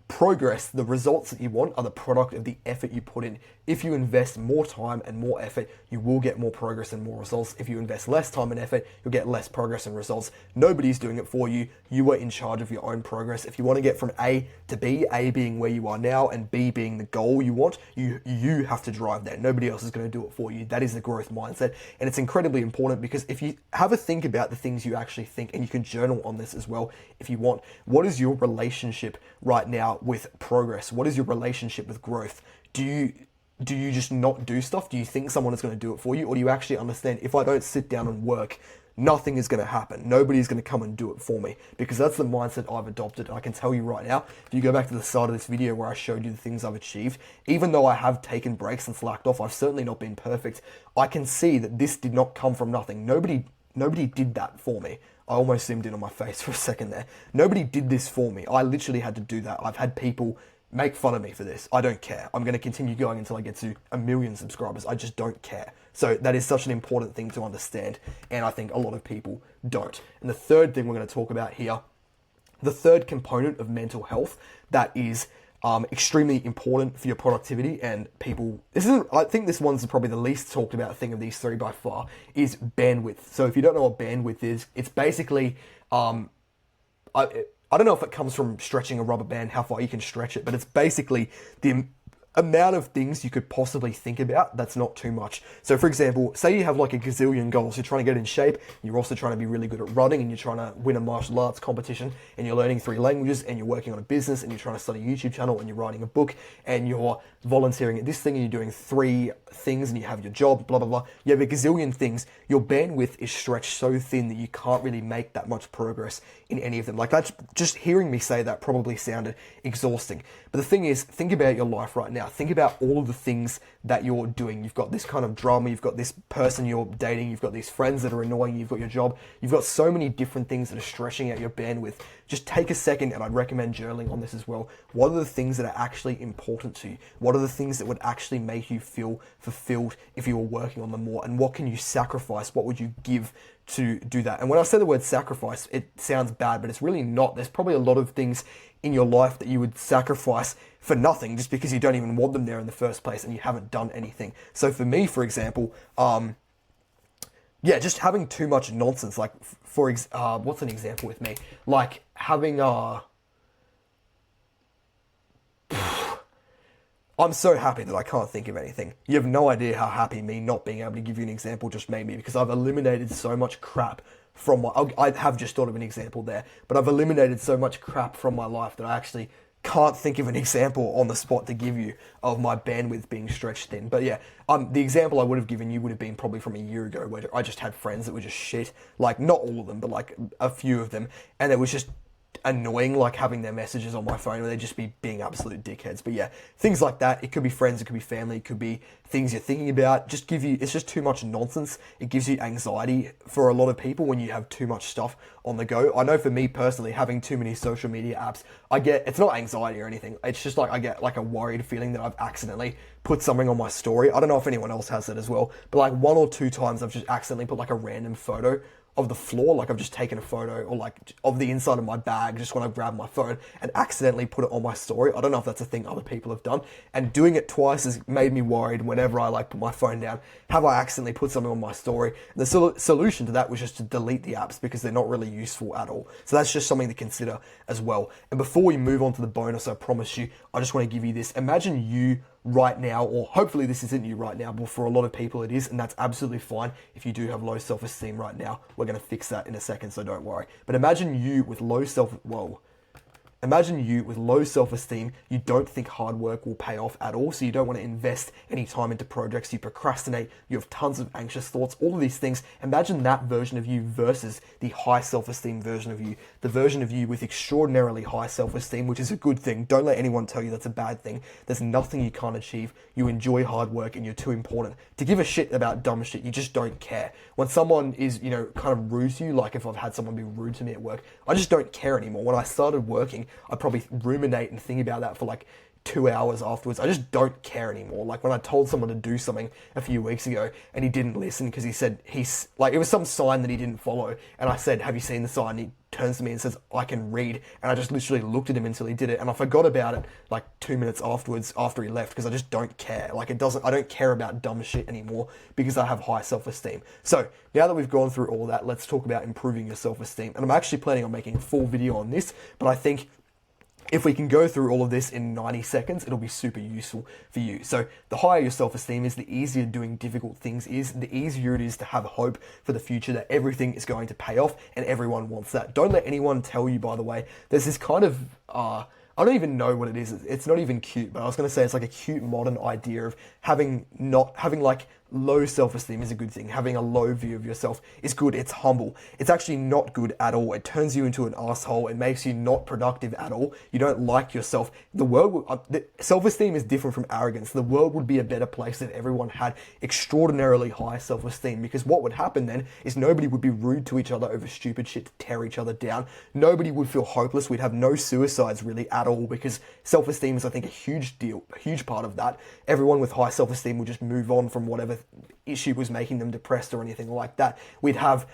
progress, the results that you want, are the product of the effort you put in. If you invest more time and more effort, you will get more progress and more results. If you invest less time and effort, you'll get less progress and results. Nobody's doing it for you. You are in charge of your own progress. If you want to get from A to B, A being where you are now and B being the goal you want, you have to drive that. Nobody else is going to do it for you. That is the growth mindset. And it's incredibly important, because if you have a think about the things you actually think, and you can journal on this as well if you want, what is your relationship right now with progress? What is your relationship with growth? Do you just not do stuff? Do you think someone is going to do it for you? Or do you actually understand, if I don't sit down and work, nothing is going to happen. Nobody's going to come and do it for me? Because that's the mindset I've adopted. And I can tell you right now, if you go back to the start of this video where I showed you the things I've achieved, even though I have taken breaks and slacked off, I've certainly not been perfect. I can see that this did not come from nothing. Nobody did that for me. I almost zoomed in on my face for a second there. Nobody did this for me. I literally had to do that. I've had people make fun of me for this. I don't care. I'm going to continue going until I get to 1 million subscribers. I just don't care. So that is such an important thing to understand, and I think a lot of people don't. And the third thing we're going to talk about here, the third component of mental health that is extremely important for your productivity, and people, I think this one's probably the least talked about thing of these three by far, is bandwidth. So if you don't know what bandwidth is, it's basically, I don't know if it comes from stretching a rubber band, how far you can stretch it, but it's basically the amount of things you could possibly think about that's not too much. So for example, say you have like a gazillion goals. You're trying to get in shape, you're also trying to be really good at running, and you're trying to win a martial arts competition, and you're learning 3 languages, and you're working on a business, and you're trying to start a YouTube channel, and you're writing a book, and you're volunteering at this thing, and you're doing 3 things, and you have your job, blah, blah, blah. You have a gazillion things. Your bandwidth is stretched so thin that you can't really make that much progress in any of them. Like, that's just hearing me say that probably sounded exhausting. But the thing is, think about your life right now. Think about all of the things that you're doing. You've got this kind of drama, you've got this person you're dating, you've got these friends that are annoying, you've got your job, you've got so many different things that are stretching out your bandwidth. Just take a second, and I'd recommend journaling on this as well. What are the things that are actually important to you? What are the things that would actually make you feel fulfilled if you were working on them more? And what can you sacrifice? What would you give to do that? And when I say the word sacrifice, it sounds bad, but it's really not. There's probably a lot of things in your life that you would sacrifice for nothing just because you don't even want them there in the first place and you haven't done anything. So for me, for example, just having too much nonsense, like what's an example with me? Like having I'm so happy that I can't think of anything. You have no idea how happy me not being able to give you an example just made me, because I've eliminated so much crap from I have just thought of an example there, but I've eliminated so much crap from my life that I actually can't think of an example on the spot to give you of my bandwidth being stretched thin. But yeah, the example I would have given you would have been probably from a year ago, where I just had friends that were just shit. Like, not all of them, but like a few of them. And it was just annoying, like having their messages on my phone where they just be being absolute dickheads. But yeah, things like that. It could be friends, it could be family, it could be things you're thinking about. It's just too much nonsense. It gives you anxiety for a lot of people when you have too much stuff on the go. I know for me personally, having too many social media apps, it's not anxiety or anything. It's just like I get like a worried feeling that I've accidentally put something on my story. I don't know if anyone else has that as well, but like 1 or 2 times I've just accidentally put like a random photo of the floor, like I've just taken a photo or like of the inside of my bag just when I grab my phone and accidentally put it on my story. I don't know if that's a thing other people have done, and doing it twice has made me worried whenever I like put my phone down. Have I accidentally put something on my story? And the solution to that was just to delete the apps because they're not really useful at all. So that's just something to consider as well. And before we move on to the bonus, I promise you, I just want to give you this. Imagine you right now, or hopefully this isn't you right now, but for a lot of people it is, and that's absolutely fine. If you do have low self-esteem right now, we're going to fix that in a second, so don't worry. But imagine you with low self-esteem, you don't think hard work will pay off at all, so you don't want to invest any time into projects, you procrastinate, you have tons of anxious thoughts, all of these things. Imagine that version of you versus the high self-esteem version of you, the version of you with extraordinarily high self-esteem, which is a good thing. Don't let anyone tell you that's a bad thing. There's nothing you can't achieve. You enjoy hard work and you're too important to give a shit about dumb shit. You just don't care. When someone is, kind of rude to you, like if I've had someone be rude to me at work, I just don't care anymore. When I started working, I'd probably ruminate and think about that for like 2 hours afterwards. I just don't care anymore. Like when I told someone to do something a few weeks ago and he didn't listen because he said it was some sign that he didn't follow, and I said, have you seen the sign? He turns to me and says, I can read, and I just literally looked at him until he did it, and I forgot about it like 2 minutes afterwards after he left because I just don't care. I don't care about dumb shit anymore because I have high self-esteem. So now that we've gone through all that, let's talk about improving your self-esteem. And I'm actually planning on making a full video on this, but I think if we can go through all of this in 90 seconds, it'll be super useful for you. So the higher your self-esteem is, the easier doing difficult things is, the easier it is to have hope for the future that everything is going to pay off, and everyone wants that. Don't let anyone tell you, by the way, there's this kind of, I don't even know what it is. It's not even cute, but I was going to say it's like a cute modern idea of having like low self-esteem is a good thing. Having a low view of yourself is good. It's humble. It's actually not good at all. It turns you into an asshole. It makes you not productive at all. You don't like yourself. Self-esteem is different from arrogance. The world would be a better place if everyone had extraordinarily high self-esteem, because what would happen then is nobody would be rude to each other over stupid shit to tear each other down. Nobody would feel hopeless. We'd have no suicides really at all, because self-esteem is, I think, a huge part of that. Everyone with high self-esteem would just move on from whatever issue was making them depressed or anything like that. We'd have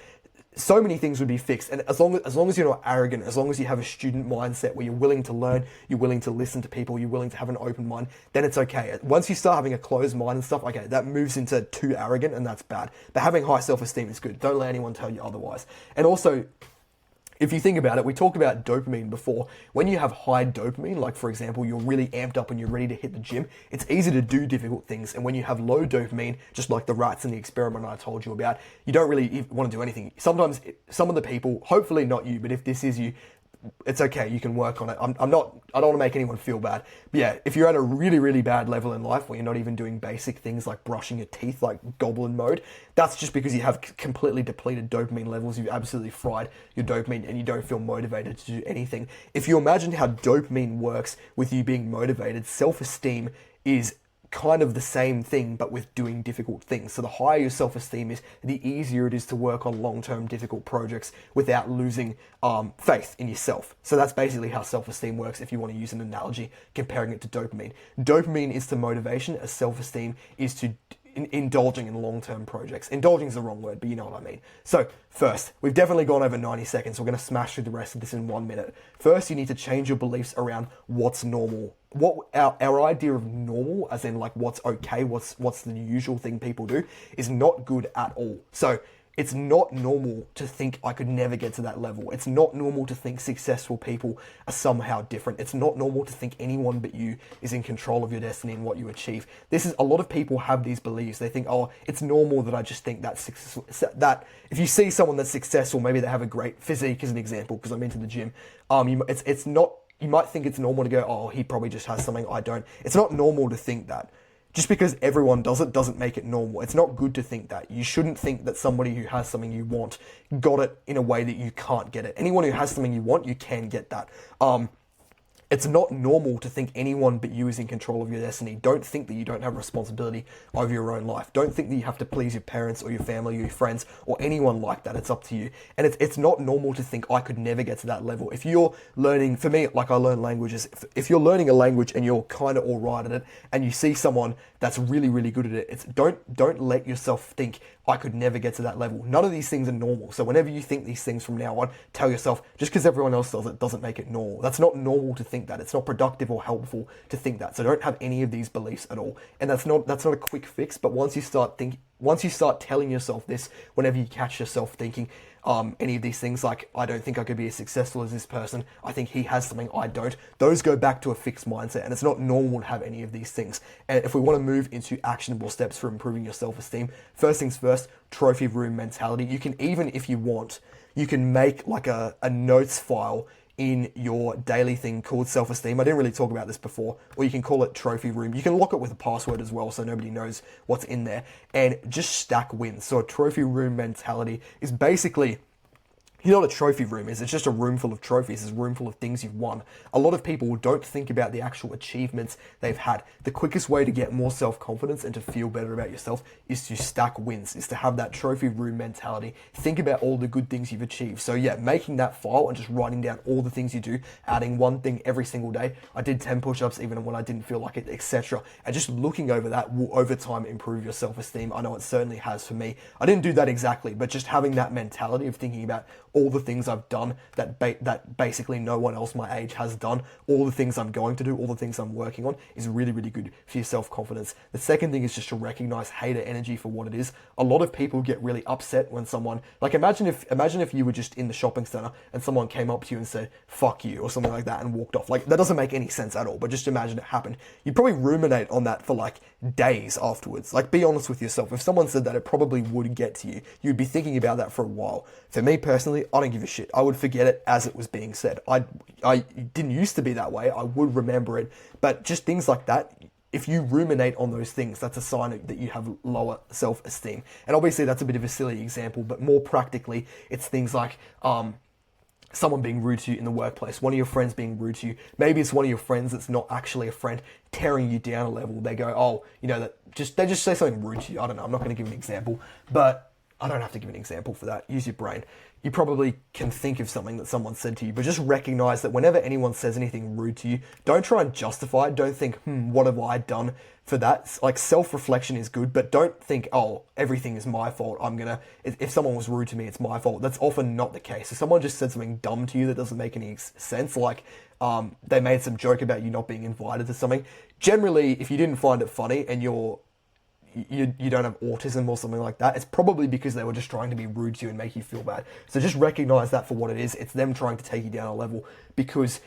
so many things would be fixed. And as long as you're not arrogant, as long as you have a student mindset where you're willing to learn, you're willing to listen to people, you're willing to have an open mind, then it's okay. Once you start having a closed mind and stuff, okay, that moves into too arrogant, and that's bad. But having high self-esteem is good. Don't let anyone tell you otherwise. And also, if you think about it, we talked about dopamine before. When you have high dopamine, like for example, you're really amped up and you're ready to hit the gym, it's easy to do difficult things. And when you have low dopamine, just like the ruts in the experiment I told you about, you don't really want to do anything. Sometimes some of the people, hopefully not you, but if this is you, it's okay, you can work on it. I don't want to make anyone feel bad. But yeah, if you're at a really, really bad level in life where you're not even doing basic things like brushing your teeth, like goblin mode, that's just because you have completely depleted dopamine levels. You've absolutely fried your dopamine and you don't feel motivated to do anything. If you imagine how dopamine works with you being motivated, self-esteem is kind of the same thing, but with doing difficult things. So the higher your self-esteem is, the easier it is to work on long-term difficult projects without losing faith in yourself. So that's basically how self-esteem works, if you want to use an analogy comparing it to dopamine. Dopamine is to motivation, as self-esteem is to indulging in long-term projects. Indulging is the wrong word, but you know what I mean. So first, we've definitely gone over 90 seconds. We're going to smash through the rest of this in 1 minute. First, you need to change your beliefs around what's normal. What our idea of normal, as in like what's okay, what's the usual thing people do, is not good at all. So it's not normal to think I could never get to that level. It's not normal to think successful people are somehow different. It's not normal to think anyone but you is in control of your destiny and what you achieve. A lot of people have these beliefs. They think, oh, it's normal that I just think that if you see someone that's successful, maybe they have a great physique as an example, because I'm into the gym. You might think it's normal to go, oh, he probably just has something I don't. It's not normal to think that. just because everyone does it doesn't make it normal. It's not good to think that. You shouldn't think that somebody who has something you want got it in a way that you can't get it. Anyone who has something you want, you can get that. It's not normal to think anyone but you is in control of your destiny. Don't think that you don't have responsibility over your own life. Don't think that you have to please your parents or your family or your friends or anyone like that. It's up to you. And it's not normal to think I could never get to that level. If you're learning, for me, like I learn languages, if you're learning a language and you're kind of all right at it and you see someone that's really, really good at it, don't let yourself think I could never get to that level. None of these things are normal. So whenever you think these things from now on, tell yourself, just because everyone else does it doesn't make it normal. That's not normal to think that. It's not productive or helpful to think that. So don't have any of these beliefs at all. And that's not a quick fix, but once you start telling yourself this, whenever you catch yourself thinking any of these things like, I don't think I could be as successful as this person, I think he has something I don't, those go back to a fixed mindset, and it's not normal to have any of these things. And if we want to move into actionable steps for improving your self-esteem, first things first, trophy room mentality. You can, even if you want, you can make like a notes file in your daily thing called self-esteem. I didn't really talk about this before, or you can call it trophy room. You can lock it with a password as well so nobody knows what's in there, and just stack wins. So a trophy room mentality is basically, you know what a trophy room is? It's just a room full of trophies. It's a room full of things you've won. A lot of people don't think about the actual achievements they've had. The quickest way to get more self-confidence and to feel better about yourself is to stack wins, is to have that trophy room mentality. Think about all the good things you've achieved. So yeah, making that file and just writing down all the things you do, adding one thing every single day. I did 10 push-ups even when I didn't feel like it, etc. And just looking over that will over time improve your self-esteem. I know it certainly has for me. I didn't do that exactly, but just having that mentality of thinking about all the things I've done that basically no one else my age has done, all the things I'm going to do, all the things I'm working on, is really, really good for your self-confidence. The second thing is just to recognize hater energy for what it is. A lot of people get really upset when someone, like imagine if you were just in the shopping center and someone came up to you and said, fuck you, or something like that, and walked off. Like, that doesn't make any sense at all, but just imagine it happened. You'd probably ruminate on that for like days afterwards. Like, be honest with yourself. If someone said that, it probably would get to you. You'd be thinking about that for a while. For me personally, I don't give a shit. I would forget it as it was being said. I didn't used to be that way. I would remember it. But just things like that, if you ruminate on those things, that's a sign that you have lower self-esteem. And obviously that's a bit of a silly example, but more practically, it's things like someone being rude to you in the workplace, one of your friends being rude to you. Maybe it's one of your friends that's not actually a friend, tearing you down a level. They go, oh, you know, they just say something rude to you. I don't know. I'm not going to give an example, but I don't have to give an example for that. Use your brain. You probably can think of something that someone said to you, but just recognize that whenever anyone says anything rude to you, don't try and justify it. Don't think, what have I done for that? Like, self-reflection is good, but don't think, oh, everything is my fault. If someone was rude to me, it's my fault. That's often not the case. If someone just said something dumb to you that doesn't make any sense, like they made some joke about you not being invited to something, generally, if you didn't find it funny and you don't have autism or something like that, it's probably because they were just trying to be rude to you and make you feel bad. So just recognize that for what it is. It's them trying to take you down a level because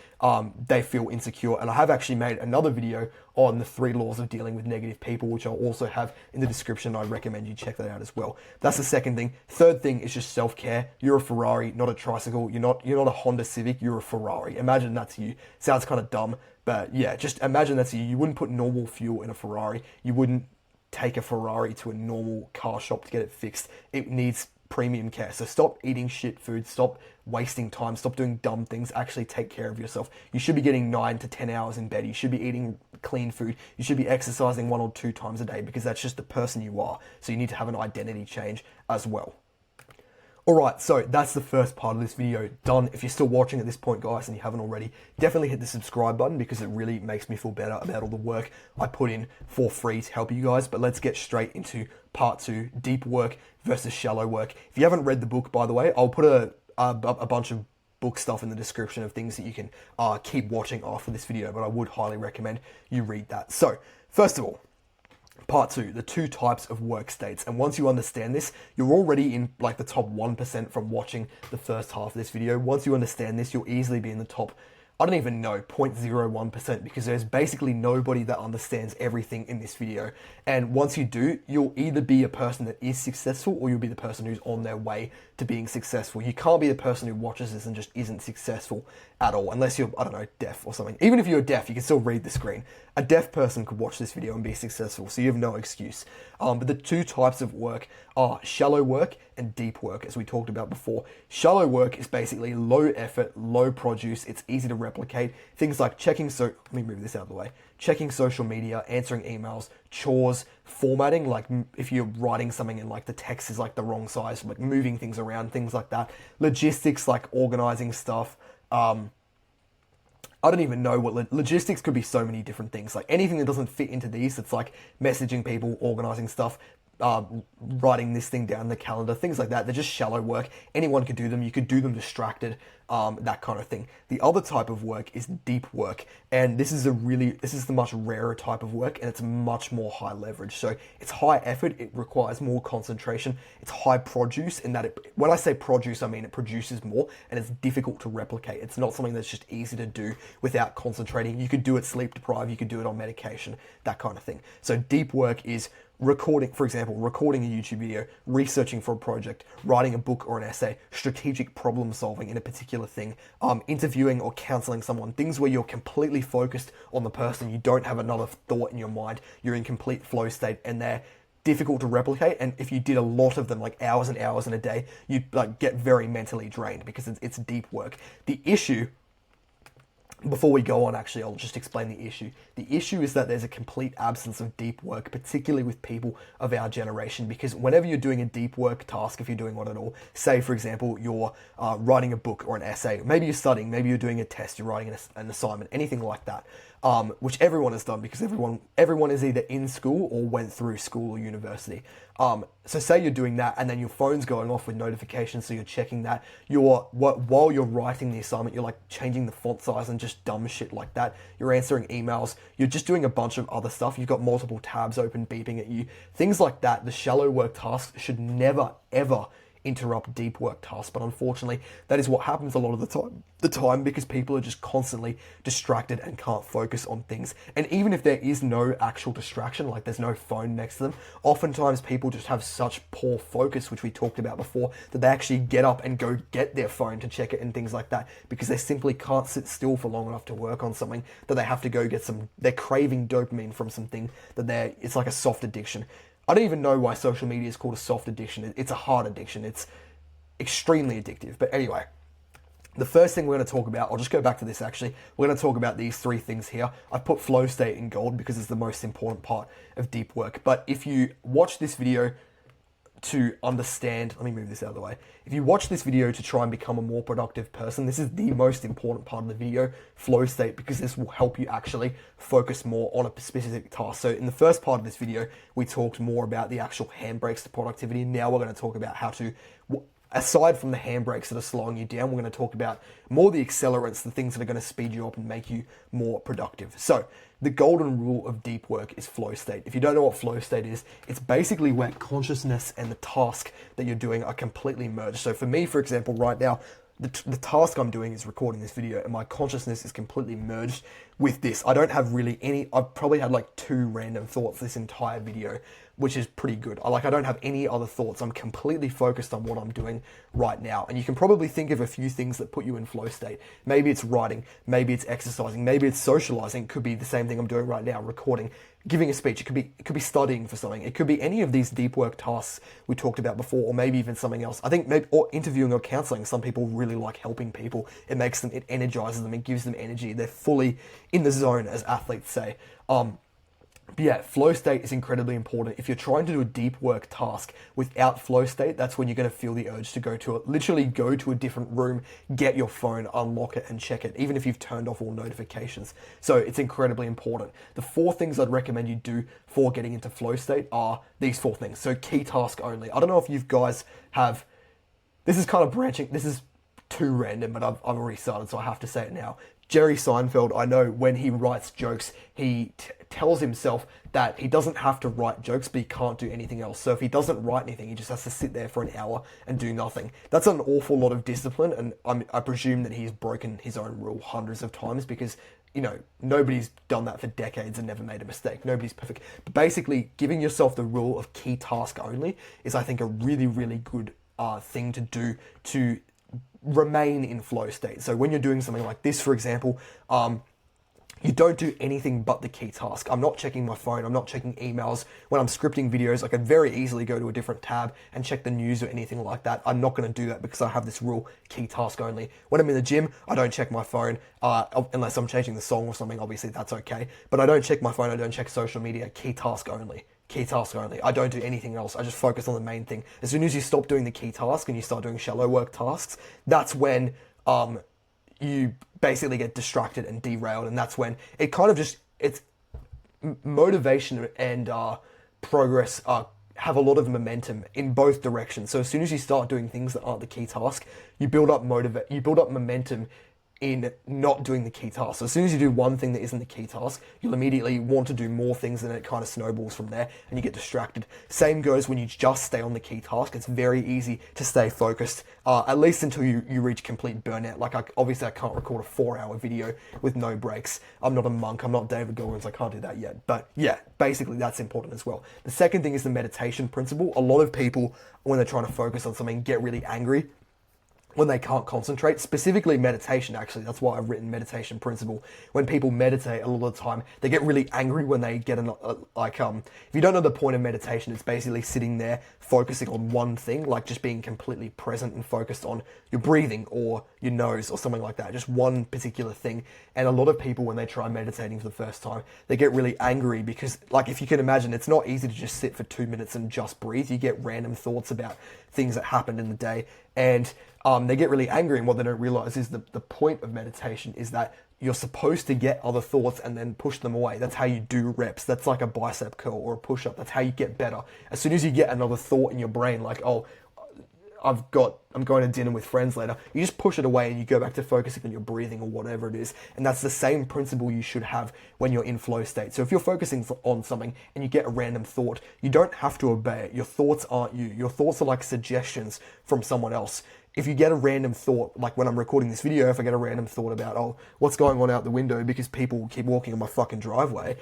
they feel insecure. And I have actually made another video on the 3 laws of dealing with negative people, which I'll also have in the description. I recommend you check that out as well. That's the second thing. Third thing is just self-care. You're a Ferrari, not a tricycle. You're not a Honda Civic, you're a Ferrari. Imagine that's you. Sounds kind of dumb, but yeah, just imagine that's you. You wouldn't put normal fuel in a Ferrari. You wouldn't take a Ferrari to a normal car shop to get it fixed. It needs premium care. So stop eating shit food, stop wasting time, stop doing dumb things, actually take care of yourself. You should be getting 9 to 10 hours in bed. You should be eating clean food. You should be exercising 1 or 2 times a day because that's just the person you are. So you need to have an identity change as well. Alright, so that's the first part of this video done. If you're still watching at this point, guys, and you haven't already, definitely hit the subscribe button because it really makes me feel better about all the work I put in for free to help you guys. But let's get straight into part 2, deep work versus shallow work. If you haven't read the book, by the way, I'll put a bunch of book stuff in the description of things that you can keep watching after this video, but I would highly recommend you read that. So, first of all, Part 2, the 2 types of work states. And once you understand this, you're already in like the top 1% from watching the first half of this video. Once you understand this, you'll easily be in the top I don't even know, 0.01%, because there's basically nobody that understands everything in this video. And once you do, you'll either be a person that is successful or you'll be the person who's on their way to being successful. You can't be the person who watches this and just isn't successful at all, unless you're, I don't know, deaf or something. Even if you're deaf, you can still read the screen. A deaf person could watch this video and be successful, so you have no excuse. But the two types of work are shallow work and deep work, as we talked about before. Shallow work is basically low effort, low produce, it's easy to replicate. Things like let me move this out of the way. Checking social media, answering emails, chores, formatting, like if you're writing something and like the text is like the wrong size, like moving things around, things like that. Logistics, like organizing stuff. I don't even know what logistics could be. So many different things, like anything that doesn't fit into these. It's like messaging people, organizing stuff, writing this thing down in the calendar, things like that. They're just shallow work. Anyone could do them. You could do them distracted, that kind of thing. The other type of work is deep work, and this is the much rarer type of work, and it's much more high leverage. So it's high effort. It requires more concentration. It's high produce in that when I say produce, I mean it produces more, and it's difficult to replicate. It's not something that's just easy to do without concentrating. You could do it sleep deprived. You could do it on medication, that kind of thing. So deep work is recording, for example, recording a YouTube video, researching for a project, writing a book or an essay, strategic problem solving in a particular thing, interviewing or counseling someone, things where you're completely focused on the person, you don't have another thought in your mind, you're in complete flow state, and they're difficult to replicate. And if you did a lot of them, like hours and hours in a day, you'd like get very mentally drained because it's deep work. The issue, before we go on, actually, I'll just explain the issue. The issue is that there's a complete absence of deep work, particularly with people of our generation, because whenever you're doing a deep work task, if you're doing one at all, say, for example, you're writing a book or an essay, maybe you're studying, maybe you're doing a test, you're writing an assignment, anything like that, which everyone has done because everyone is either in school or went through school or university. So say you're doing that and then your phone's going off with notifications, so you're checking that. While you're writing the assignment, you're like changing the font size and just dumb shit like that. You're answering emails. You're just doing a bunch of other stuff. You've got multiple tabs open beeping at you. Things like that. The shallow work tasks should never, ever interrupt deep work tasks, but unfortunately that is what happens a lot of the time because people are just constantly distracted and can't focus on things. And even if there is no actual distraction, like there's no phone next to them, oftentimes people just have such poor focus, which we talked about before, that they actually get up and go get their phone to check it and things like that because they simply can't sit still for long enough to work on something, that they have to go get they're craving dopamine from something that it's like a soft addiction. I don't even know why social media is called a soft addiction. It's a hard addiction. It's extremely addictive. But anyway, the first thing we're going to talk about, I'll just go back to this actually. We're going to talk about these three things here. I've put flow state in gold because it's the most important part of deep work. But if you watch this video to understand, let me move this out of the way. If you watch this video to try and become a more productive person, this is the most important part of the video, flow state, because this will help you actually focus more on a specific task. So in the first part of this video, we talked more about the actual handbrakes to productivity. Now we're going to talk about how to, aside from the handbrakes that are slowing you down, we're going to talk about more the accelerants, the things that are going to speed you up and make you more productive. So the golden rule of deep work is flow state. If you don't know what flow state is, it's basically where consciousness and the task that you're doing are completely merged. So for me, for example, right now, the task I'm doing is recording this video and my consciousness is completely merged with this. I don't have really I've probably had like 2 random thoughts this entire video, which is pretty good. I don't have any other thoughts. I'm completely focused on what I'm doing right now. And you can probably think of a few things that put you in flow state. Maybe it's writing, maybe it's exercising, maybe it's socializing. It could be the same thing I'm doing right now, recording, giving a speech. It could be studying for something. It could be any of these deep work tasks we talked about before, or maybe even something else. I think or interviewing or counseling. Some people really like helping people. It energizes them, it gives them energy. They're fully in the zone, as athletes say. But yeah, flow state is incredibly important. If you're trying to do a deep work task without flow state, that's when you're going to feel the urge to literally go to a different room, get your phone, unlock it and check it, even if you've turned off all notifications. So it's incredibly important. The 4 things I'd recommend you do for getting into flow state are these 4 things. So key task only. I don't know if you guys have, this is kind of branching, this is too random, but I've already started, so I have to say it now. Jerry Seinfeld, I know when he writes jokes, he tells himself that he doesn't have to write jokes, but he can't do anything else. So if he doesn't write anything, he just has to sit there for an hour and do nothing. That's an awful lot of discipline, and I presume that he's broken his own rule hundreds of times because, you know, nobody's done that for decades and never made a mistake. Nobody's perfect. But basically, giving yourself the rule of key task only is, I think, a really, really good thing to do to remain in flow state. So when you're doing something like this, for example, you don't do anything but the key task. I'm not checking my phone. I'm not checking emails. When I'm scripting videos, I could very easily go to a different tab and check the news or anything like that. I'm not going to do that because I have this rule, key task only. When I'm in the gym, I don't check my phone unless I'm changing the song or something. Obviously, that's okay. But I don't check my phone. I don't check social media. Key task only. Key task only. I don't do anything else. I just focus on the main thing. As soon as you stop doing the key task and you start doing shallow work tasks, that's when you basically get distracted and derailed, and that's when it kind of just, it's motivation and progress have a lot of momentum in both directions. So as soon as you start doing things that aren't the key task, you build up momentum in not doing the key task. So as soon as you do one thing that isn't the key task, you'll immediately want to do more things, and it kind of snowballs from there and you get distracted. Same goes when you just stay on the key task. It's very easy to stay focused, at least until you reach complete burnout. Like, obviously I can't record a 4-hour video with no breaks. I'm not a monk. I'm not David Goggins. I can't do that yet. But yeah, basically that's important as well. The second thing is the meditation principle. A lot of people, when they're trying to focus on something, get really angry when they can't concentrate, specifically meditation, actually. That's why I've written meditation principle. When people meditate, a lot of the time, they get really angry when they get, if you don't know the point of meditation, it's basically sitting there focusing on one thing, like just being completely present and focused on your breathing or your nose or something like that, just one particular thing. And a lot of people, when they try meditating for the first time, they get really angry because, like, if you can imagine, it's not easy to just sit for 2 minutes and just breathe. You get random thoughts about things that happened in the day, and they get really angry, and what they don't realize is the point of meditation is that you're supposed to get other thoughts and then push them away. That's how you do reps. That's like a bicep curl or a push-up. That's how you get better. As soon as you get another thought in your brain, like, oh, I'm going to dinner with friends later, you just push it away and you go back to focusing on your breathing or whatever it is. And that's the same principle you should have when you're in flow state. So if you're focusing on something and you get a random thought, you don't have to obey it. Your thoughts aren't you. Your thoughts are like suggestions from someone else. If you get a random thought, like when I'm recording this video, if I get a random thought about, oh, what's going on out the window because people keep walking on my fucking driveway,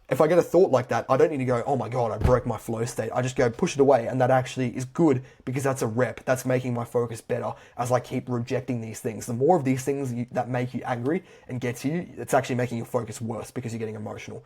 if I get a thought like that, I don't need to go, oh my God, I broke my flow state. I just go push it away, and that actually is good because that's a rep. That's making my focus better as I keep rejecting these things. The more of these things that make you angry and get to you, it's actually making your focus worse because you're getting emotional.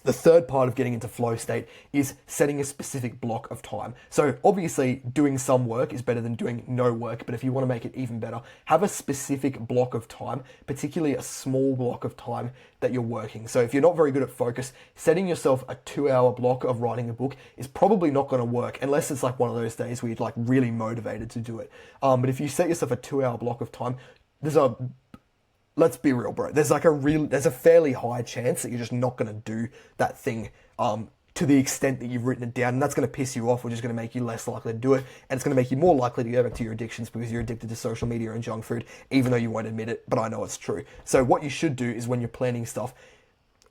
The third part of getting into flow state is setting a specific block of time. So obviously doing some work is better than doing no work, but if you want to make it even better, have a specific block of time, particularly a small block of time that you're working. So if you're not very good at focus, setting yourself a 2-hour block of writing a book is probably not going to work unless it's like one of those days where you're like really motivated to do it. But if you set yourself a 2-hour block of time, let's be real, bro. There's a fairly high chance that you're just not going to do that thing to the extent that you've written it down, and that's going to piss you off, which is going to make you less likely to do it, and it's going to make you more likely to go back to your addictions because you're addicted to social media and junk food, even though you won't admit it, but I know it's true. So what you should do is when you're planning stuff,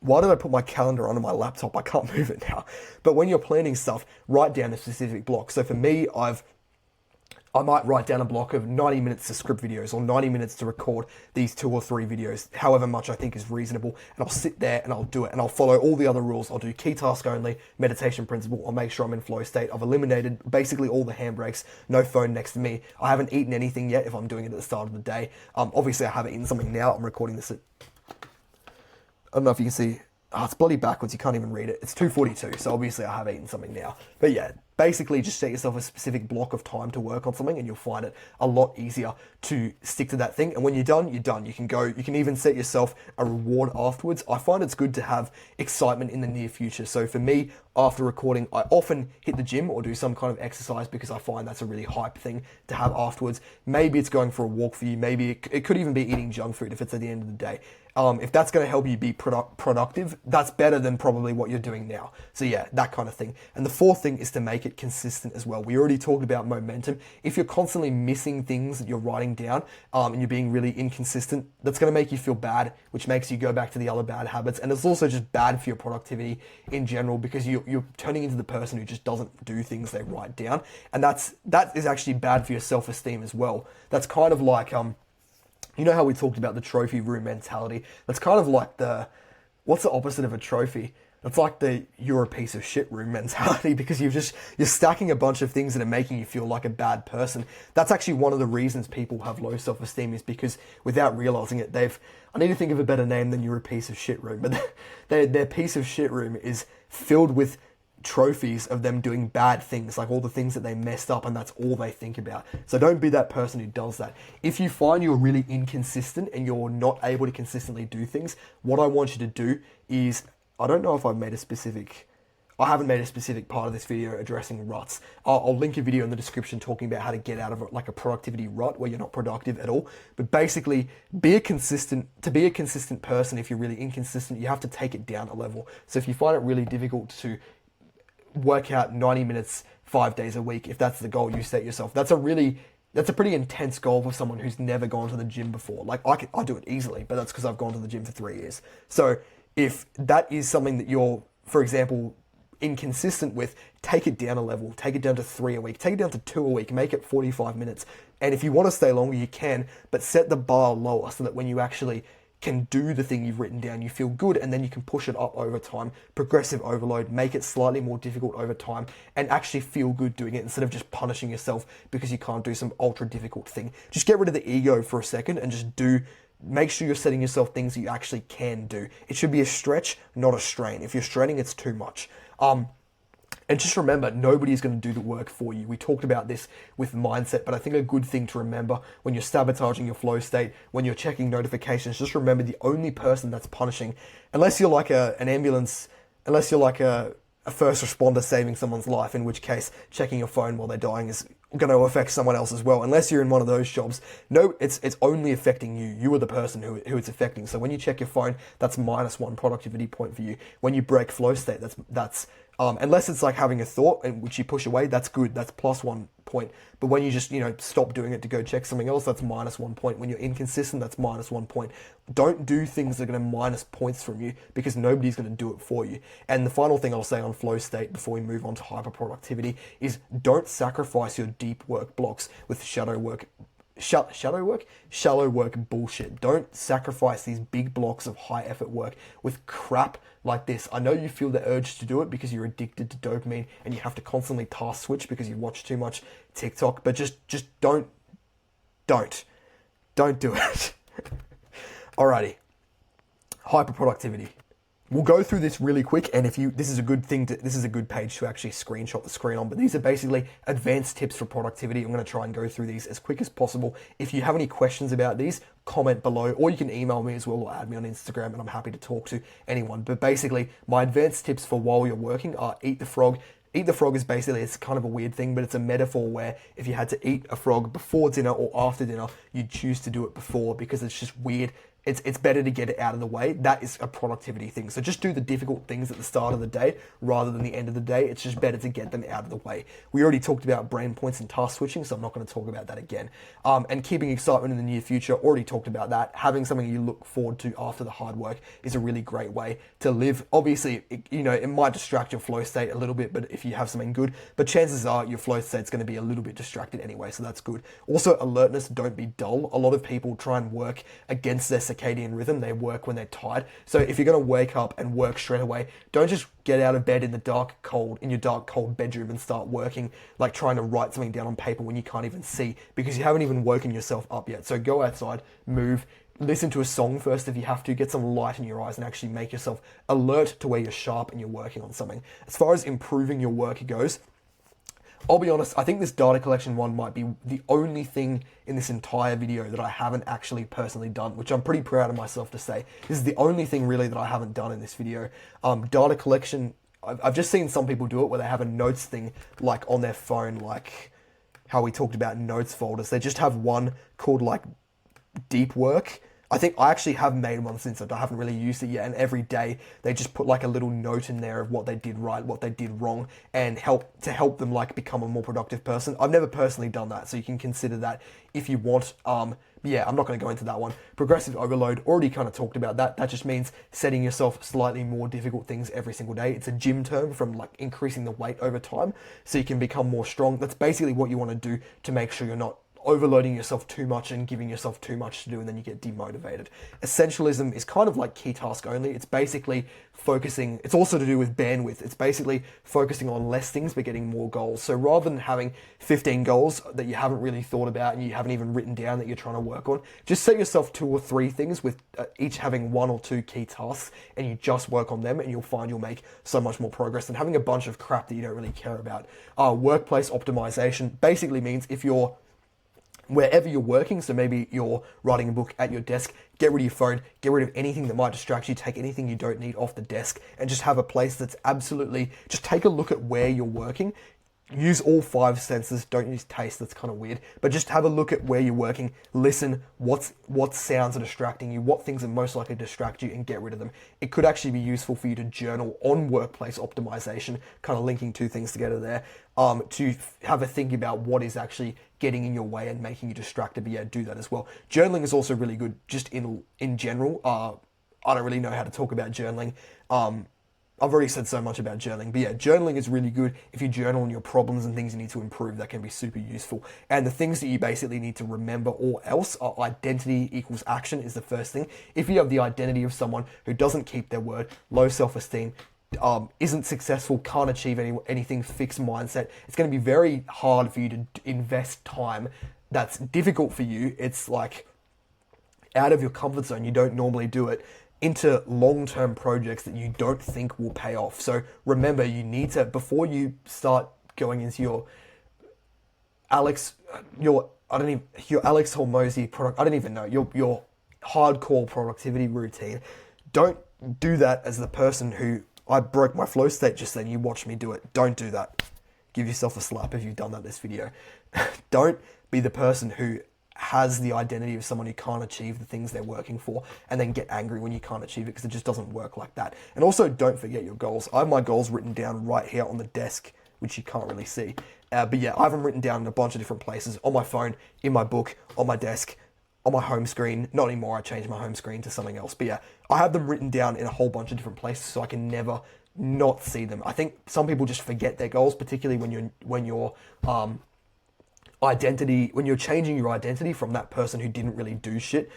why did I put my calendar onto my laptop? I can't move it now. But when you're planning stuff, write down a specific block. So for me, I might write down a block of 90 minutes to script videos or 90 minutes to record these 2 or 3 videos, however much I think is reasonable. And I'll sit there and I'll do it. And I'll follow all the other rules. I'll do key task only, meditation principle. I'll make sure I'm in flow state. I've eliminated basically all the handbrakes, no phone next to me. I haven't eaten anything yet if I'm doing it at the start of the day. Obviously I haven't eaten something now. I'm recording this at, I don't know if you can see, it's bloody backwards. You can't even read it. It's 2:42. So obviously I have eaten something now. But yeah, basically just set yourself a specific block of time to work on something and you'll find it a lot easier to stick to that thing. And when you're done, you're done. You can even set yourself a reward afterwards. I find it's good to have excitement in the near future. So for me, after recording, I often hit the gym or do some kind of exercise because I find that's a really hype thing to have afterwards. Maybe it's going for a walk for you. Maybe it could even be eating junk food if it's at the end of the day. if that's going to help you be productive, that's better than probably what you're doing now. So yeah, that kind of thing. And the fourth thing is to make it consistent as well. We already talked about momentum. If you're constantly missing things that you're writing down, and you're being really inconsistent, that's going to make you feel bad, which makes you go back to the other bad habits. And it's also just bad for your productivity in general, because you're turning into the person who just doesn't do things they write down. And that is actually bad for your self-esteem as well. That's kind of like, you know how we talked about the trophy room mentality? That's kind of like what's the opposite of a trophy? It's like the you're a piece of shit room mentality, because you're stacking a bunch of things that are making you feel like a bad person. That's actually one of the reasons people have low self-esteem, is because without realizing it, I need to think of a better name than you're a piece of shit room, but their piece of shit room is filled with trophies of them doing bad things, like all the things that they messed up, and that's all they think about. So don't be that person who does that. If you find you're really inconsistent and you're not able to consistently do things, what I want you to do is, I don't know if I haven't made a specific part of this video addressing ruts. I'll link a video in the description talking about how to get out of like a productivity rut where you're not productive at all. But basically, to be a consistent person, if you're really inconsistent, you have to take it down a level. So if you find it really difficult to work out 90 minutes 5 days a week, if that's the goal you set yourself, that's a pretty intense goal for someone who's never gone to the gym before. Like I do it easily, but that's because I've gone to the gym for 3 years. So if that is something that you're, for example, inconsistent with, take it down a level, take it down to 3 a week, take it down to 2 a week, make it 45 minutes. And if you want to stay longer, you can, but set the bar lower so that when you actually can do the thing you've written down, you feel good, and then you can push it up over time. Progressive overload, make it slightly more difficult over time, and actually feel good doing it instead of just punishing yourself because you can't do some ultra difficult thing. Just get rid of the ego for a second and just make sure you're setting yourself things that you actually can do. It should be a stretch, not a strain. If you're straining, it's too much. And just remember, nobody's going to do the work for you. We talked about this with mindset, but I think a good thing to remember when you're sabotaging your flow state, when you're checking notifications, just remember the only person that's punishing, unless you're like an ambulance, unless you're like a first responder saving someone's life, in which case checking your phone while they're dying is going to affect someone else as well. Unless you're in one of those jobs, no, it's only affecting you. You are the person who it's affecting. So when you check your phone, that's -1 productivity point for you. When you break flow state, that's unless it's like having a thought and which you push away, that's good. That's +1 point. But when you just, stop doing it to go check something else, that's -1 point. When you're inconsistent, that's -1 point. Don't do things that are going to minus points from you, because nobody's going to do it for you. And the final thing I'll say on flow state before we move on to hyperproductivity is, don't sacrifice your deep work blocks with shallow work bullshit. Don't sacrifice these big blocks of high effort work with crap like this. I know you feel the urge to do it because you're addicted to dopamine and you have to constantly task switch because you watch too much TikTok, but just don't do it. Alrighty. Hyperproductivity. We'll go through this really quick, and this is a good page to actually screenshot the screen on, but these are basically advanced tips for productivity. I'm going to try and go through these as quick as possible. If you have any questions about these, comment below, or you can email me as well, or add me on Instagram, and I'm happy to talk to anyone. But basically, my advanced tips for while you're working are eat the frog. Eat the frog is basically, it's kind of a weird thing, but it's a metaphor where if you had to eat a frog before dinner or after dinner, you'd choose to do it before, because it's just weird. It's better to get it out of the way. That is a productivity thing. So just do the difficult things at the start of the day rather than the end of the day. It's just better to get them out of the way. We already talked about brain points and task switching, so I'm not going to talk about that again. And keeping excitement in the near future, already talked about that. Having something you look forward to after the hard work is a really great way to live. Obviously, it might distract your flow state a little bit, but if you have something good, but chances are your flow state's going to be a little bit distracted anyway, so that's good. Also, alertness, don't be dull. A lot of people try and work against their circadian rhythm. They work when they're tired. So if you're going to wake up and work straight away, don't just get out of bed in your dark, cold bedroom and start working, like trying to write something down on paper when you can't even see, because you haven't even woken yourself up yet. So go outside, move, listen to a song first if you have to, get some light in your eyes and actually make yourself alert to where you're sharp and you're working on something. As far as improving your work goes, I'll be honest, I think this data collection one might be the only thing in this entire video that I haven't actually personally done, which I'm pretty proud of myself to say. This is the only thing really that I haven't done in this video. Data collection, I've just seen some people do it where they have a notes thing like on their phone, like how we talked about notes folders. They just have one called like deep work. I think I actually have made one since I haven't really used it yet, and every day they just put like a little note in there of what they did right, what they did wrong, and help them like become a more productive person. I've never personally done that, so you can consider that if you want. Yeah, I'm not going to go into that one. Progressive overload, already kind of talked about that. That just means setting yourself slightly more difficult things every single day. It's a gym term from like increasing the weight over time so you can become more strong. That's basically what you want to do to make sure you're not overloading yourself too much and giving yourself too much to do, and then you get demotivated. Essentialism is kind of like key task only. It's basically focusing, it's also to do with bandwidth. It's basically focusing on less things but getting more goals. So rather than having 15 goals that you haven't really thought about and you haven't even written down that you're trying to work on, just set yourself 2 or 3 things with each having 1 or 2 key tasks, and you just work on them, and you'll find you'll make so much more progress than having a bunch of crap that you don't really care about. Workplace optimization basically means if you're wherever you're working, so maybe you're writing a book at your desk, get rid of your phone, get rid of anything that might distract you, take anything you don't need off the desk, and just have a place that's absolutely, just take a look at where you're working. Use all 5 senses, don't use taste, that's kind of weird, but just have a look at where you're working, listen, what sounds are distracting you, what things are most likely to distract you, and get rid of them. It could actually be useful for you to journal on workplace optimization, kind of linking 2 things together there, to have a think about what is actually getting in your way and making you distracted, but yeah, do that as well. Journaling is also really good, just in general. I don't really know how to talk about journaling. I've already said so much about journaling, but yeah, journaling is really good. If you journal on your problems and things you need to improve, that can be super useful. And the things that you basically need to remember or else are identity equals action is the first thing. If you have the identity of someone who doesn't keep their word, low self-esteem, isn't successful, can't achieve anything, fixed mindset, it's going to be very hard for you to invest time that's difficult for you. It's like out of your comfort zone, you don't normally do it, into long-term projects that you don't think will pay off. So remember, you need to, before you start going into your Alex Hormozy product, I don't even know, your hardcore productivity routine, don't do that as the person who, I broke my flow state just then, you watched me do it. Don't do that. Give yourself a slap if you've done that this video. Don't be the person who has the identity of someone who can't achieve the things they're working for and then get angry when you can't achieve it, because it just doesn't work like that. And also, don't forget your goals. I have my goals written down right here on the desk, which you can't really see. But yeah, I have them written down in a bunch of different places, on my phone, in my book, on my desk, on my home screen. Not anymore, I changed my home screen to something else. But yeah, I have them written down in a whole bunch of different places so I can never not see them. I think some people just forget their goals, particularly when you're changing your identity from that person who didn't really do shit.